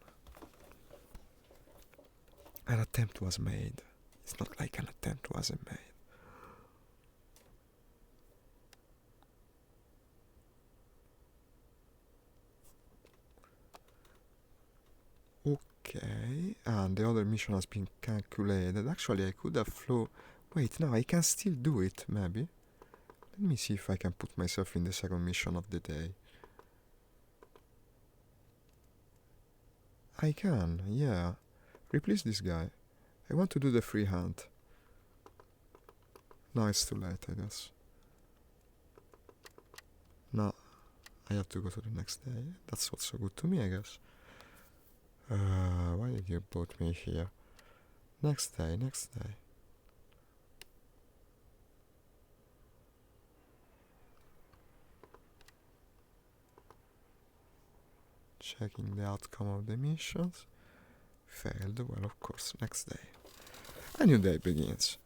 Speaker 1: An attempt was made. It's not like an attempt wasn't made. Okay, and the other mission has been calculated. Actually, I could have flown. Wait, no, I can still do it, maybe. Let me see if I can put myself in the second mission of the day. I can, yeah. Replace this guy. I want to do the free hunt. No, it's too late, I guess. No, I have to go to the next day. That's what's so good to me, I guess. Why did you put me here? Next day, next day. Checking the outcome of the missions. Failed, well, of course, next day. A new day begins.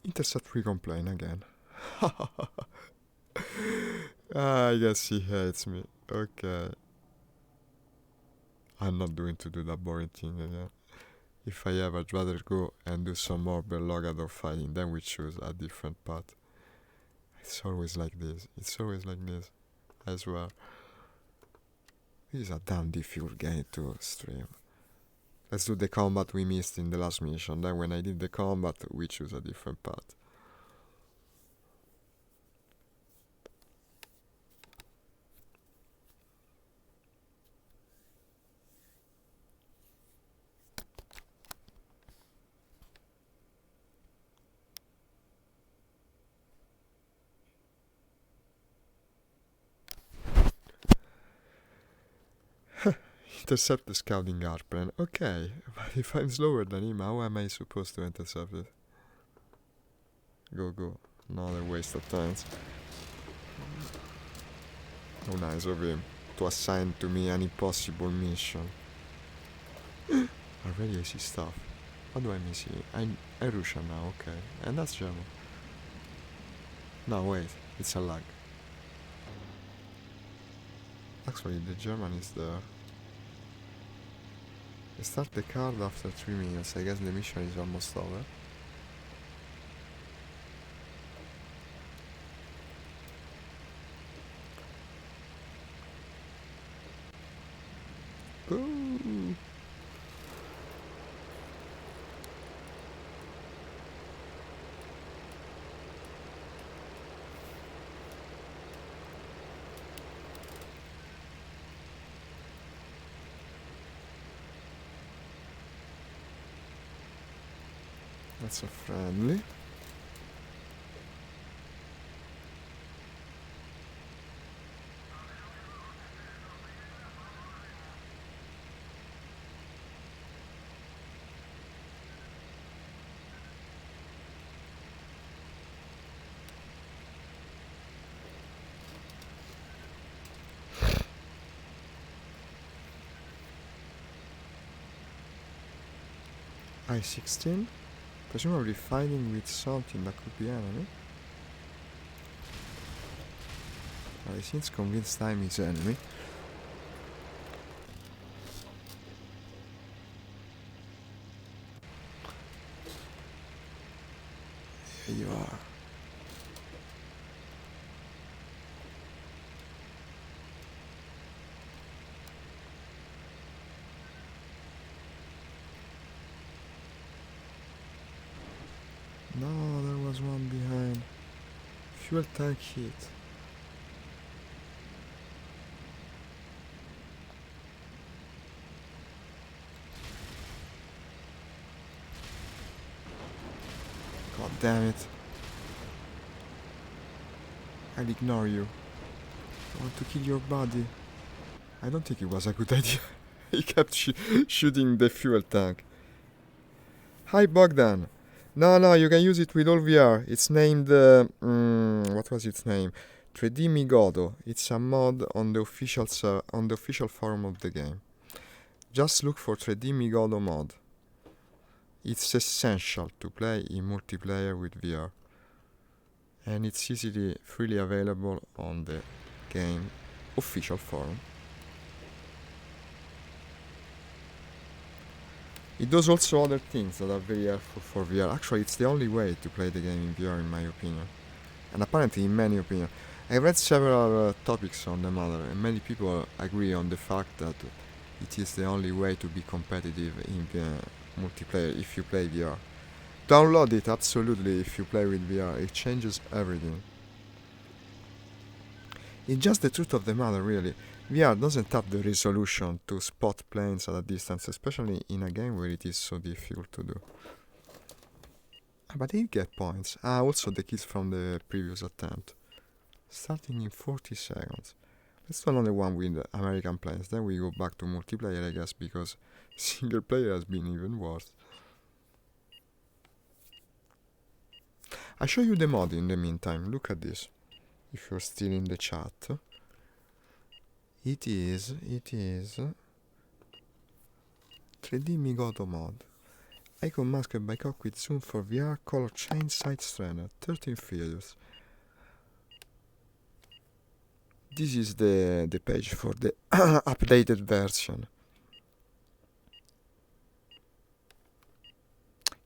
Speaker 1: Intercept recomplain again. I guess he hates me. Okay. I'm not going to do that boring thing again. If I ever, I'd rather go and do some more Bellogador fighting, then we choose a different path. It's always like this. It's always like this. I swear. This is a damn difficult game to stream. Let's do the combat we missed in the last mission. Then when I did the combat, we choose a different path. Intercept the scouting airplane. Okay, but if I'm slower than him, how am I supposed to intercept it? Go. Another waste of time. How nice of him to assign to me an impossible mission. Already I see stuff. What do I miss here? I'm Russian now, okay. And that's German. No, wait, it's a lag. Actually, the German is there. I start the card after 3 minutes. I guess the mission is almost over. Ooh. That's a friendly. I-16, presumably fighting with something that could be enemy. I seems convinced I'm his enemy. Here you are. No, there was one behind. Fuel tank hit. God damn it. I'll ignore you. I want to kill your body. I don't think it was a good idea. He kept shooting the fuel tank. Hi Bogdan. No, you can use it with all VR. It's named, what was its name? 3D Migodo. It's a mod on the official forum of the game. Just look for 3D Migodo mod. It's essential to play in multiplayer with VR. And it's freely available on the game official forum. It does also other things that are very helpful for VR. Actually, it's the only way to play the game in VR, in my opinion. And apparently, in many opinions. I've read several topics on the matter, and many people agree on the fact that it is the only way to be competitive in multiplayer if you play VR. Download it, absolutely, if you play with VR. It changes everything. It's just the truth of the matter, really. VR doesn't have the resolution to spot planes at a distance, especially in a game where it is so difficult to do. But they get points. Also the kills from the previous attempt. Starting in 40 seconds. Let's do another one with American planes, then we go back to multiplayer, I guess, because single player has been even worse. I show you the mod in the meantime, look at this. If you're still in the chat. It is 3D Migoto mod. Icon masked by cockpit zoom for VR, color change, side strainer, 13 videos. This is the page for the updated version.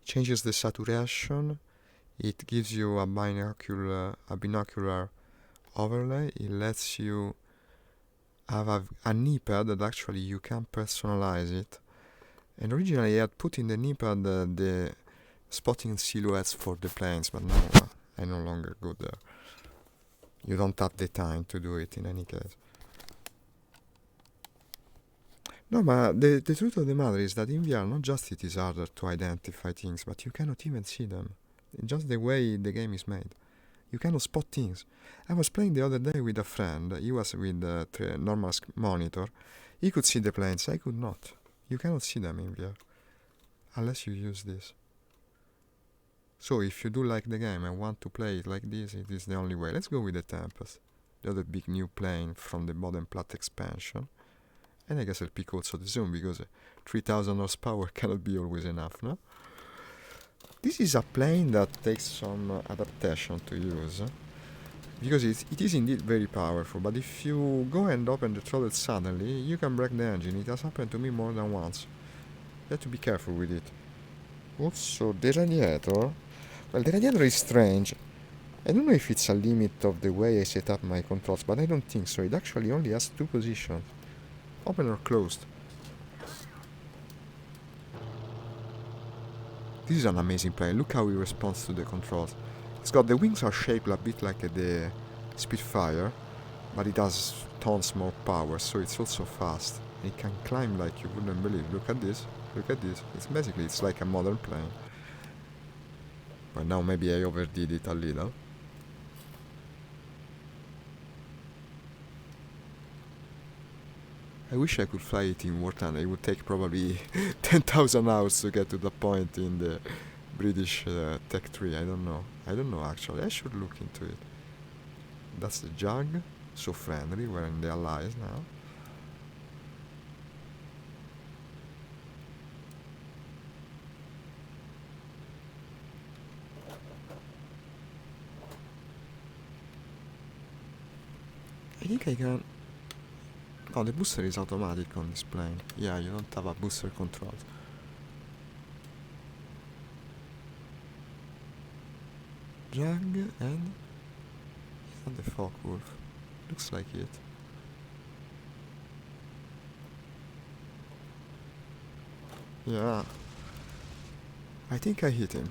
Speaker 1: Changes the saturation. It gives you a binocular overlay. It lets you have a knee pad that actually you can personalize it. And originally I had put in the knee pad the spotting silhouettes for the planes, but now I no longer go there. You don't have the time to do it in any case. No, but the truth of the matter is that in VR, not just it is harder to identify things, but you cannot even see them. Just the way the game is made. You cannot spot things. I was playing the other day with a friend. He was with a normal monitor. He could see the planes. I could not. You cannot see them in VR. Unless you use this. So if you do like the game and want to play it like this, it is the only way. Let's go with the Tempest. The other big new plane from the Bodenplatte expansion. And I guess I'll pick also the Zoom, because 3000 horsepower cannot be always enough, no? This is a plane that takes some adaptation to use, because it is indeed very powerful, but if you go and open the throttle suddenly, you can break the engine. It has happened to me more than once. You have to be careful with it. Also, the radiator, well, the radiator is strange. I don't know if it's a limit of the way I set up my controls, but I don't think so. It actually only has two positions. Open or closed. This is an amazing plane. Look how it responds to the controls. It's got the wings are shaped a bit like the Spitfire, but it has tons more power, so it's also fast. It can climb like you wouldn't believe. Look at this. Look at this. It's like a modern plane. But now maybe I overdid it a little. I wish I could fly it in wartime. It would take probably 10,000 hours to get to the point in the British Tech 3. I don't know actually. I should look into it. That's the JAG. So friendly. We're in the Allies now. I think I can... Oh, the booster is automatic on this plane. Yeah, you don't have a booster control. Jag and... It's not the Focke-Wulf. Looks like it. Yeah. I think I hit him.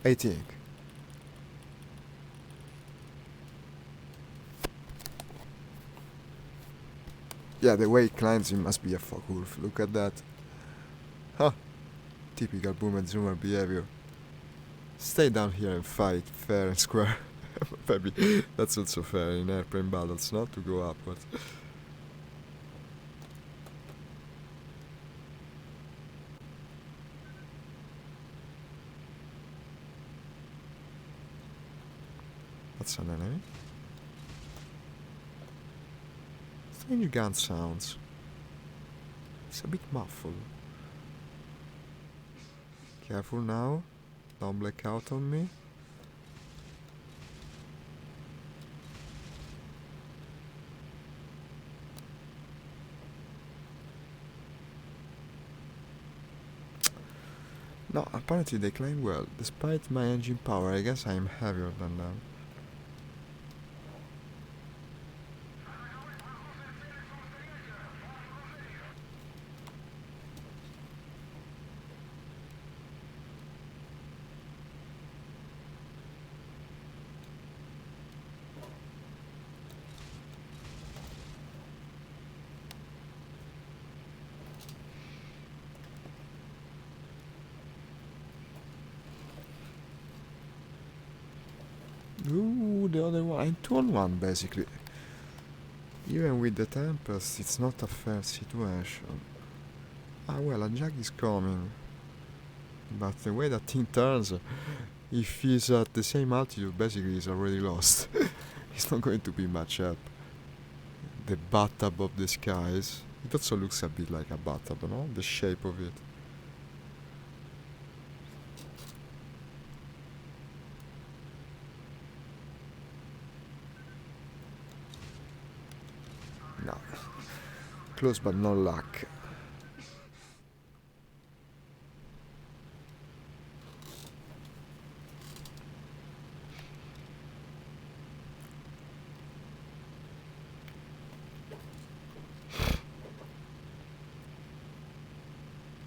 Speaker 1: I think. Yeah, the way it climbs, it must be a Focke-Wulf. Look at that. Huh. Typical boomer zoomer behavior. Stay down here and fight, fair and square. Maybe that's also fair in airplane battles, not to go upwards. That's an enemy. Strange gun sounds. It's a bit muffled. Careful now. Don't black out on me. No, apparently they climb well. Despite my engine power, I guess I am heavier than them. Ooh, the other one. I'm 2-on-1 basically. Even with the Tempest, it's not a fair situation. Ah well, a Jag is coming. But the way that thing turns, if he's at the same altitude, basically he's already lost. He's not going to be much up. The bathtub of the skies. It also looks a bit like a bathtub, no? The shape of it. No. Close but no luck.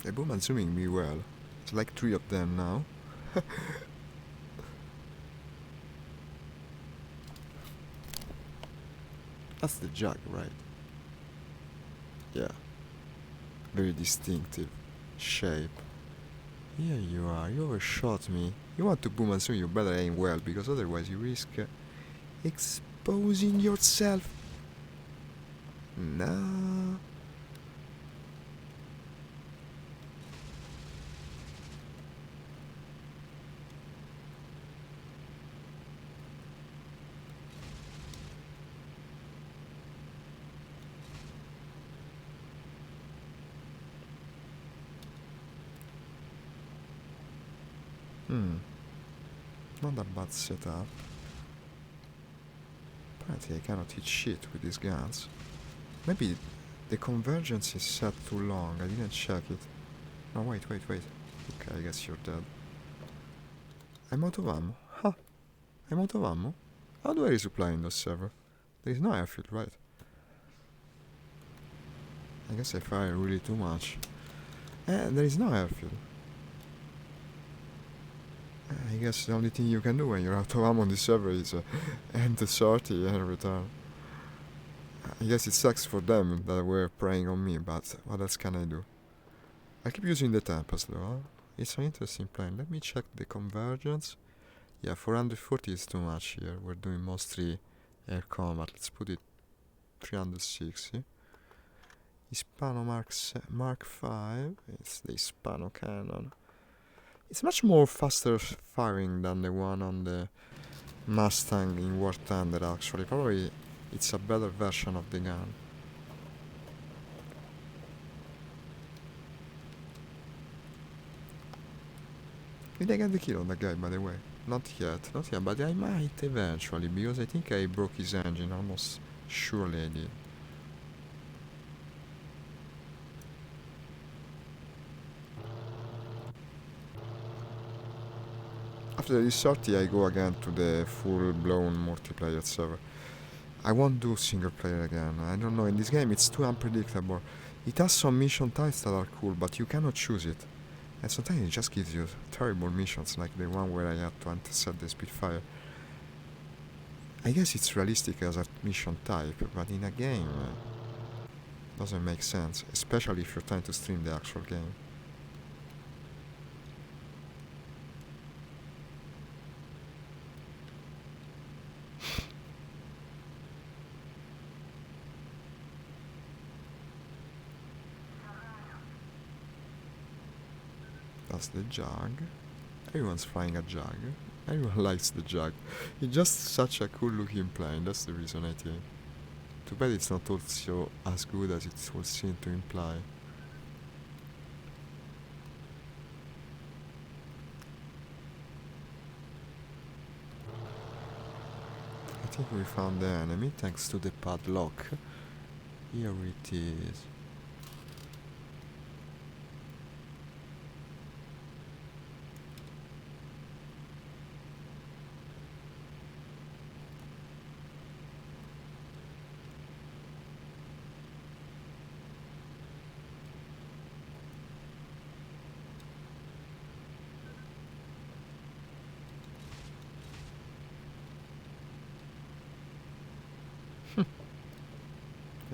Speaker 1: The boom zooming me well. It's like 3 of them now. That's the jug, right? Yeah. Very distinctive shape. Here you are, you overshot me. You want to boom and zoom, you better aim well, because otherwise you risk exposing yourself. No. Not a bad setup. Apparently I cannot hit shit with these guns. Maybe the convergence is set too long, I didn't check it. No, wait. Okay, I guess you're dead. I'm out of ammo. Huh. I'm out of ammo? How do I resupply in those server? There is no airfield, right? I guess I fire really too much. There is no airfield. I guess the only thing you can do when you're out of ammo on the server is end the sortie and return. I guess it sucks for them that were preying on me, but what else can I do? I keep using the Tempest though. Huh? It's an interesting plane. Let me check the convergence. Yeah, 440 is too much here. We're doing mostly air combat. Let's put it 360. Hispano Mark 5. It's the Hispano cannon. It's much more faster firing than the one on the Mustang in War Thunder actually. Probably it's a better version of the gun. Did I get the kill on that guy, by the way? Not yet, but I might eventually, because I think I broke his engine, almost surely I did. After this sortie I go again to the full-blown multiplayer server. I won't do single player again, I don't know, in this game it's too unpredictable. It has some mission types that are cool, but you cannot choose it. And sometimes it just gives you terrible missions, like the one where I had to intercept the Spitfire. I guess it's realistic as a mission type, but in a game, doesn't make sense, especially if you're trying to stream the actual game. That's the jug. Everyone's flying a jug. Everyone likes the jug. It's just such a cool looking plane, that's the reason I think. Too bad it's not also as good as it would seem to imply. I think we found the enemy thanks to the padlock. Here it is.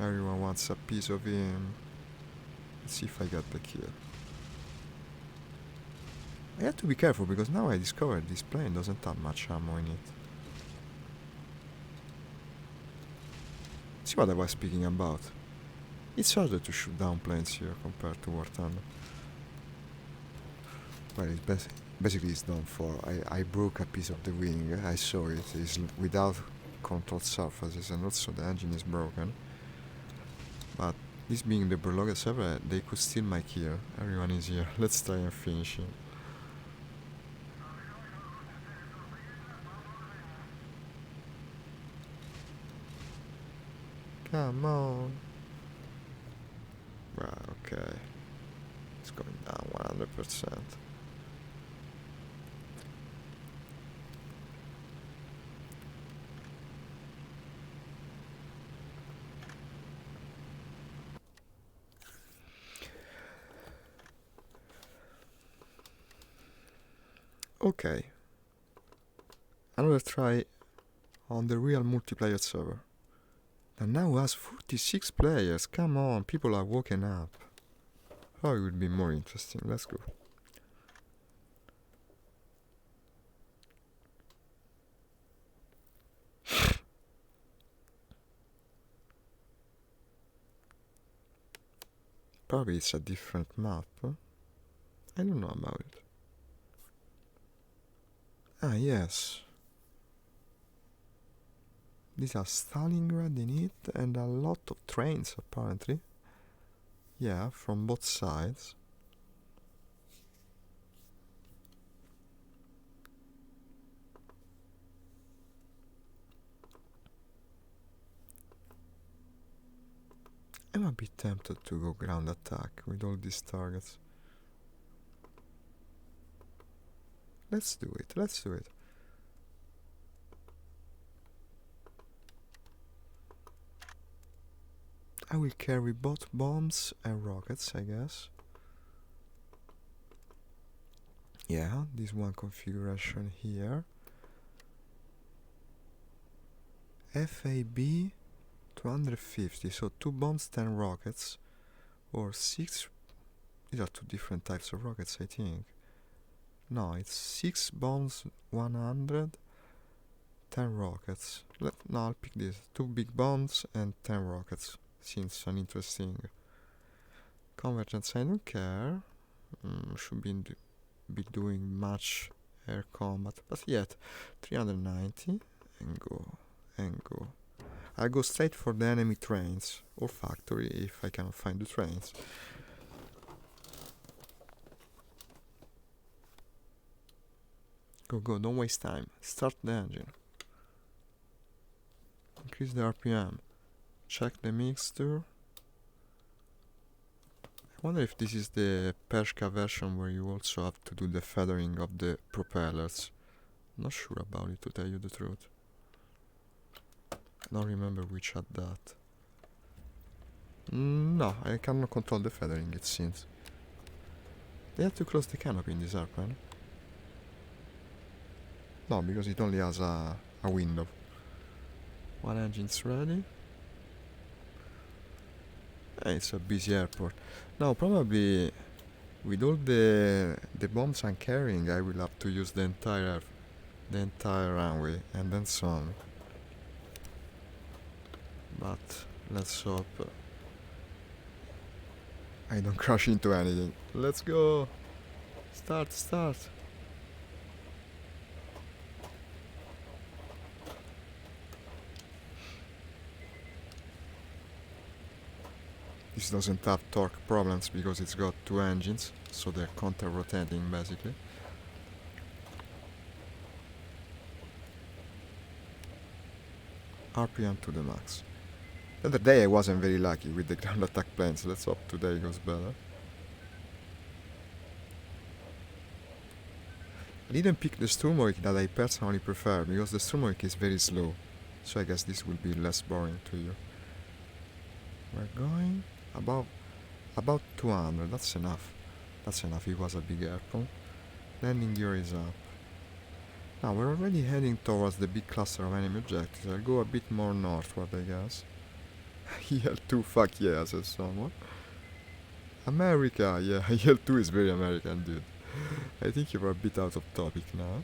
Speaker 1: Everyone wants a piece of him. Let's see if I get the kill. I have to be careful because now I discovered this plane doesn't have much ammo in it. See what I was speaking about? It's harder to shoot down planes here compared to War Thunder. Well, it's basically it's done for. I broke a piece of the wing, I saw it. It's without controlled surfaces and also the engine is broken. But this being the Berlogga server, they could steal my kill. Everyone is here. Let's try and finish him. Come on. Right, okay. It's going down 100%. Okay. Another try on the real multiplayer server. That now has 46 players. Come on, people are woken up. Oh, it would be more interesting. Let's go. Probably it's a different map. Huh? I don't know about it. Ah, yes. These are Stalingrad in it and a lot of trains apparently. Yeah, from both sides. I'm a bit tempted to go ground attack with all these targets. Let's do it, let's do it. I will carry both bombs and rockets, I guess. Yeah, this one configuration here. FAB 250, so 2 bombs, 10 rockets. Or 6. These are 2 different types of rockets, I think. No, it's 6 bombs, 100, 10 rockets. No, I'll pick this. 2 big bombs and 10 rockets. Seems an interesting convergence. I don't care. Should be doing much air combat, but yet 390 and go and go. I'll go straight for the enemy trains or factory if I cannot find the trains. Go, go, don't waste time. Start the engine. Increase the RPM. Check the mixture. I wonder if this is the Pershka version where you also have to do the feathering of the propellers. Not sure about it, to tell you the truth. I don't remember which had that. No, I cannot control the feathering, it seems. They have to close the canopy in this airplane. No, because it only has a window. One engine's ready. It's a busy airport. Now, probably with all the bombs I'm carrying, I will have to use the entire runway and then some. But let's hope I don't crash into anything. Let's go! Start, start! This doesn't have torque problems because it's got 2 engines, so they're counter-rotating basically. RPM to the max. The other day I wasn't very lucky with the ground attack planes. Let's hope today goes better. I didn't pick the Sturmovik that I personally prefer because the Sturmovik is very slow. So I guess this will be less boring to you. We're going about 200. That's enough. That's enough. It was a big airport. Landing gear is up. Now we're already heading towards the big cluster of enemy objectives. I'll go a bit more northward, I guess. IL-2, fuck yeah, says someone. America, yeah, IL-2 is very American, dude. I think you were a bit out of topic now.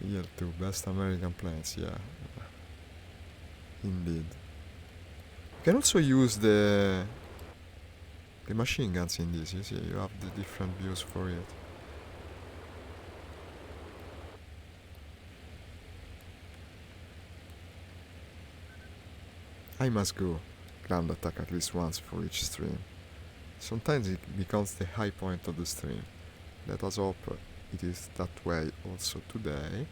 Speaker 1: IL-2, best American planes, yeah. Indeed. You can also use the machine guns in this, you see, you have the different views for it. I must go ground attack at least once for each stream. Sometimes it becomes the high point of the stream. Let us hope it is that way also today.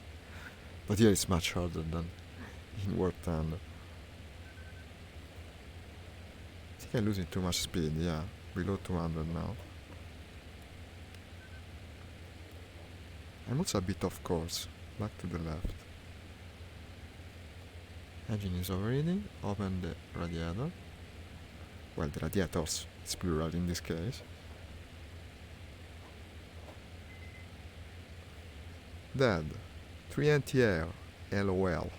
Speaker 1: But here it's much harder than in War Thunder. I think I'm losing too much speed, yeah. Below 200 now. I'm also a bit off course. Back to the left. Engine is overheating. Open the radiator. Well, the radiators. It's plural in this case. Dead. 3 anti-air. LOL.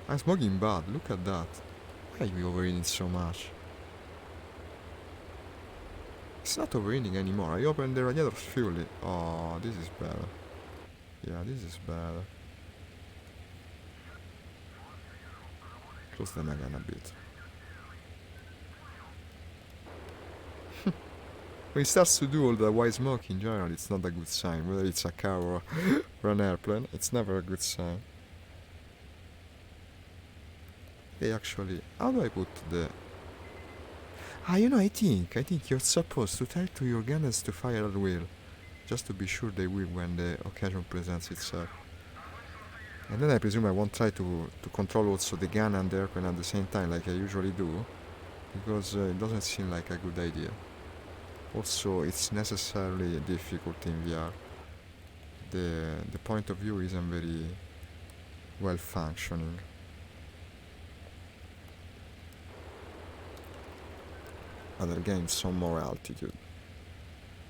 Speaker 1: I'm smoking bad. Look at that. Why are we overheating so much? It's not overheating anymore. I opened the radiator fully. Oh, this is better. Yeah, this is better. Close them again a bit. When it starts to do all the white smoke in general, it's not a good sign. Whether it's a car or an airplane, it's never a good sign. They actually... How do I put the... I think you're supposed to tell to your gunners to fire at will. Just to be sure they will when the occasion presents itself. And then I presume I won't try to control also the gun and the airplane at the same time like I usually do. Because it doesn't seem like a good idea. Also, it's necessarily difficult in VR. The point of view isn't very well functioning. Other games, some more altitude.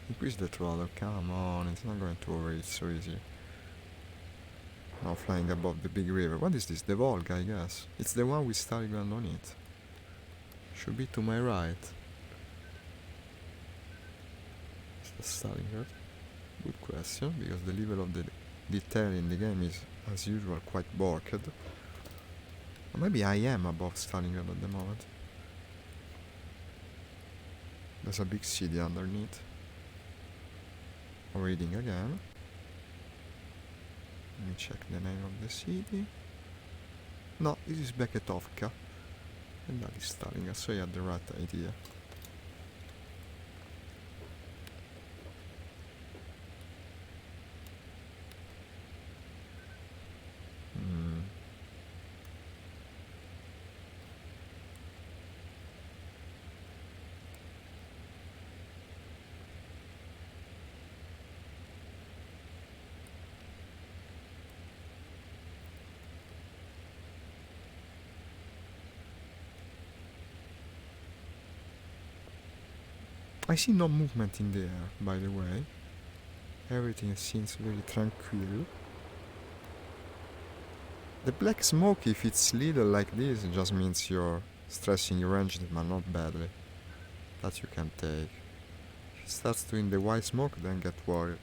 Speaker 1: Increase the throttle, come on, it's not going to overheat so easy. Now flying above the big river. What is this? The Volga, I guess. It's the one with Stalingrad on it. Should be to my right. Stalingrad? Good question, because the level of the detail in the game is, as usual, quite borked. Or maybe I am above Stalingrad at the moment. There's a big city underneath. Reading again. Let me check the name of the city. No, this is Beketovka. And that is Stalingrad, so I had the right idea. I see no movement in the air, by the way. Everything seems very tranquil. The black smoke, if it's little like this, it just means you're stressing your engine, but not badly. That you can take. If it starts doing the white smoke, then get worried.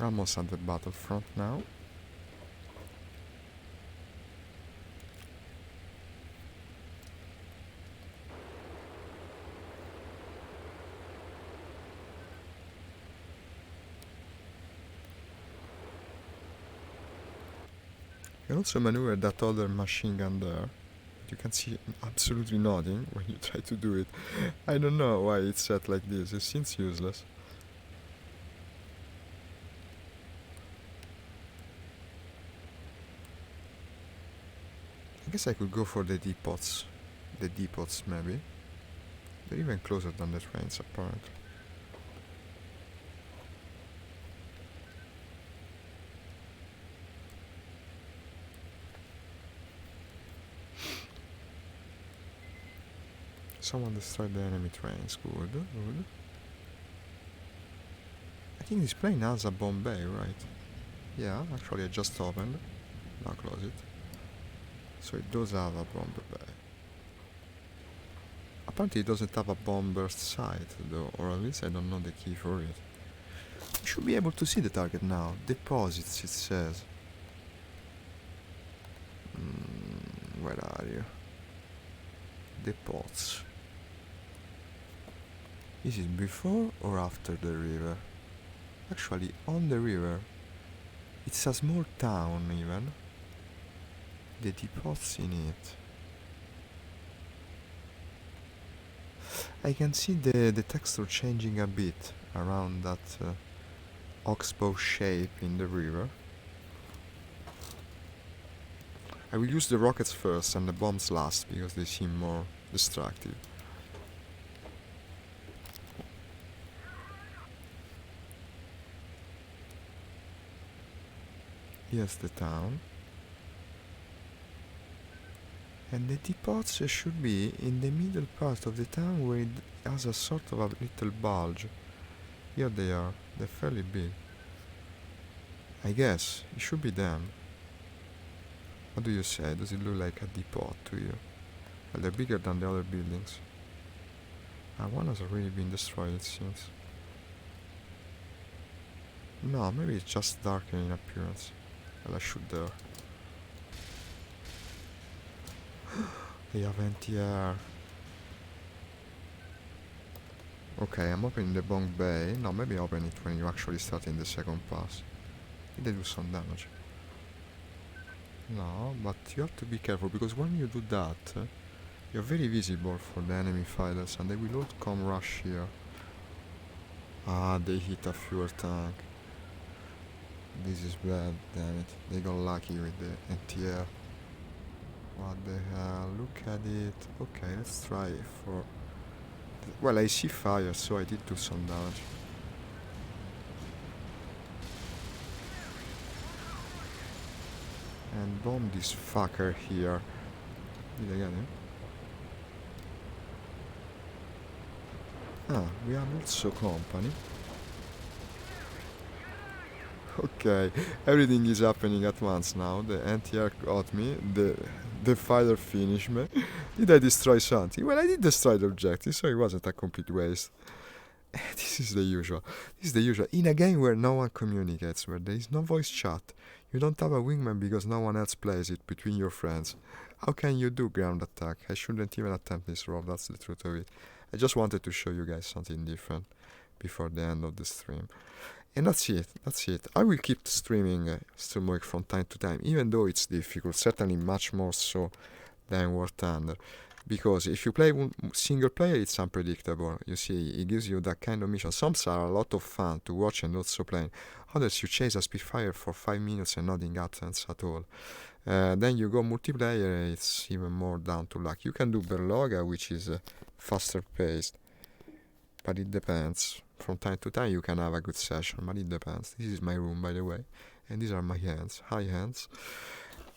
Speaker 1: Almost at the battlefront now. You can also maneuver that other machine gun there. You can see absolutely nothing when you try to do it. I don't know why it's set like this, it seems useless. I guess I could go for the depots. The depots, maybe. They're even closer than the trains, apparently. Someone destroyed the enemy trains. Good, good. I think this plane has a bomb bay, right? Yeah, actually I just opened. Now close it. So it does have a bomb bay. Apparently it doesn't have a bomb burst sight though, or at least I don't know the key for it. should be able to see the target now. Deposits, it says. Where are you? Depots. Is it before or after the river? Actually, on the river. It's a small town even. The depots in it. I can see the texture changing a bit around that oxbow shape in the river. I will use the rockets first and the bombs last because they seem more destructive. Here's the town. And the depots should be in the middle part of the town where it has a sort of a little bulge. Here they are. They're fairly big. I guess it should be them. What do you say? Does it look like a depot to you? Well, they're bigger than the other buildings. One has already been destroyed, it seems. No, maybe it's just darker in appearance. Well, I shoot there. They have anti-air. Okay, I'm opening the bunk bay. No, maybe open it when you actually start in the second pass. Did they do some damage? No, but you have to be careful because when you do that, you're very visible for the enemy fighters and they will all come rush here. They hit a fuel tank. This is bad, damn it. They got lucky with the anti-air. What the hell, look at it. Okay, let's try for... Well, I see fire, so I did do some damage. And bomb this fucker here. Did I get him? We have also company. Okay, everything is happening at once now. The anti-air got me, the fighter finished me. Did I destroy something? Well, I did destroy the objective, so it wasn't a complete waste. This is the usual. This is the usual. In a game where no one communicates, where there is no voice chat, you don't have a wingman because no one else plays it between your friends. How can you do ground attack? I shouldn't even attempt this role, that's the truth of it. I just wanted to show you guys something different before the end of the stream. And that's it. I will keep streaming Sturmovik from time to time, even though it's difficult, certainly much more so than War Thunder. Because if you play single player, it's unpredictable. You see, it gives you that kind of mission. Some are a lot of fun to watch and also play. Others, you chase a Spitfire for 5 minutes and nothing happens at all. Then you go multiplayer, it's even more down to luck. You can do Berloga, which is faster paced. But it depends. From time to time you can have a good session, but it depends. This is my room, by the way. And these are my hands. Hi, hands.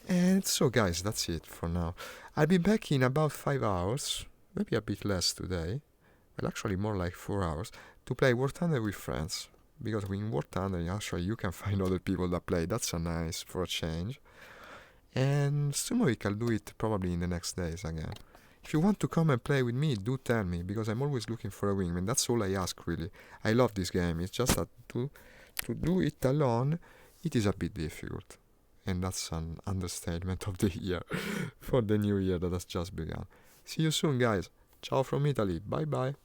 Speaker 1: And so, guys, that's it for now. I'll be back in about 5 hours. Maybe a bit less today. Well, actually more like 4 hours. To play War Thunder with friends. Because in War Thunder, actually, you can find other people that play. That's a nice for a change. And Sturmovik, I'll do it probably in the next days again. If you want to come and play with me, do tell me, because I'm always looking for a wingman. That's all I ask, really. I love this game. It's just that to do it alone, it is a bit difficult. And that's an understatement of the year for the new year that has just begun. See you soon, guys. Ciao from Italy. Bye-bye.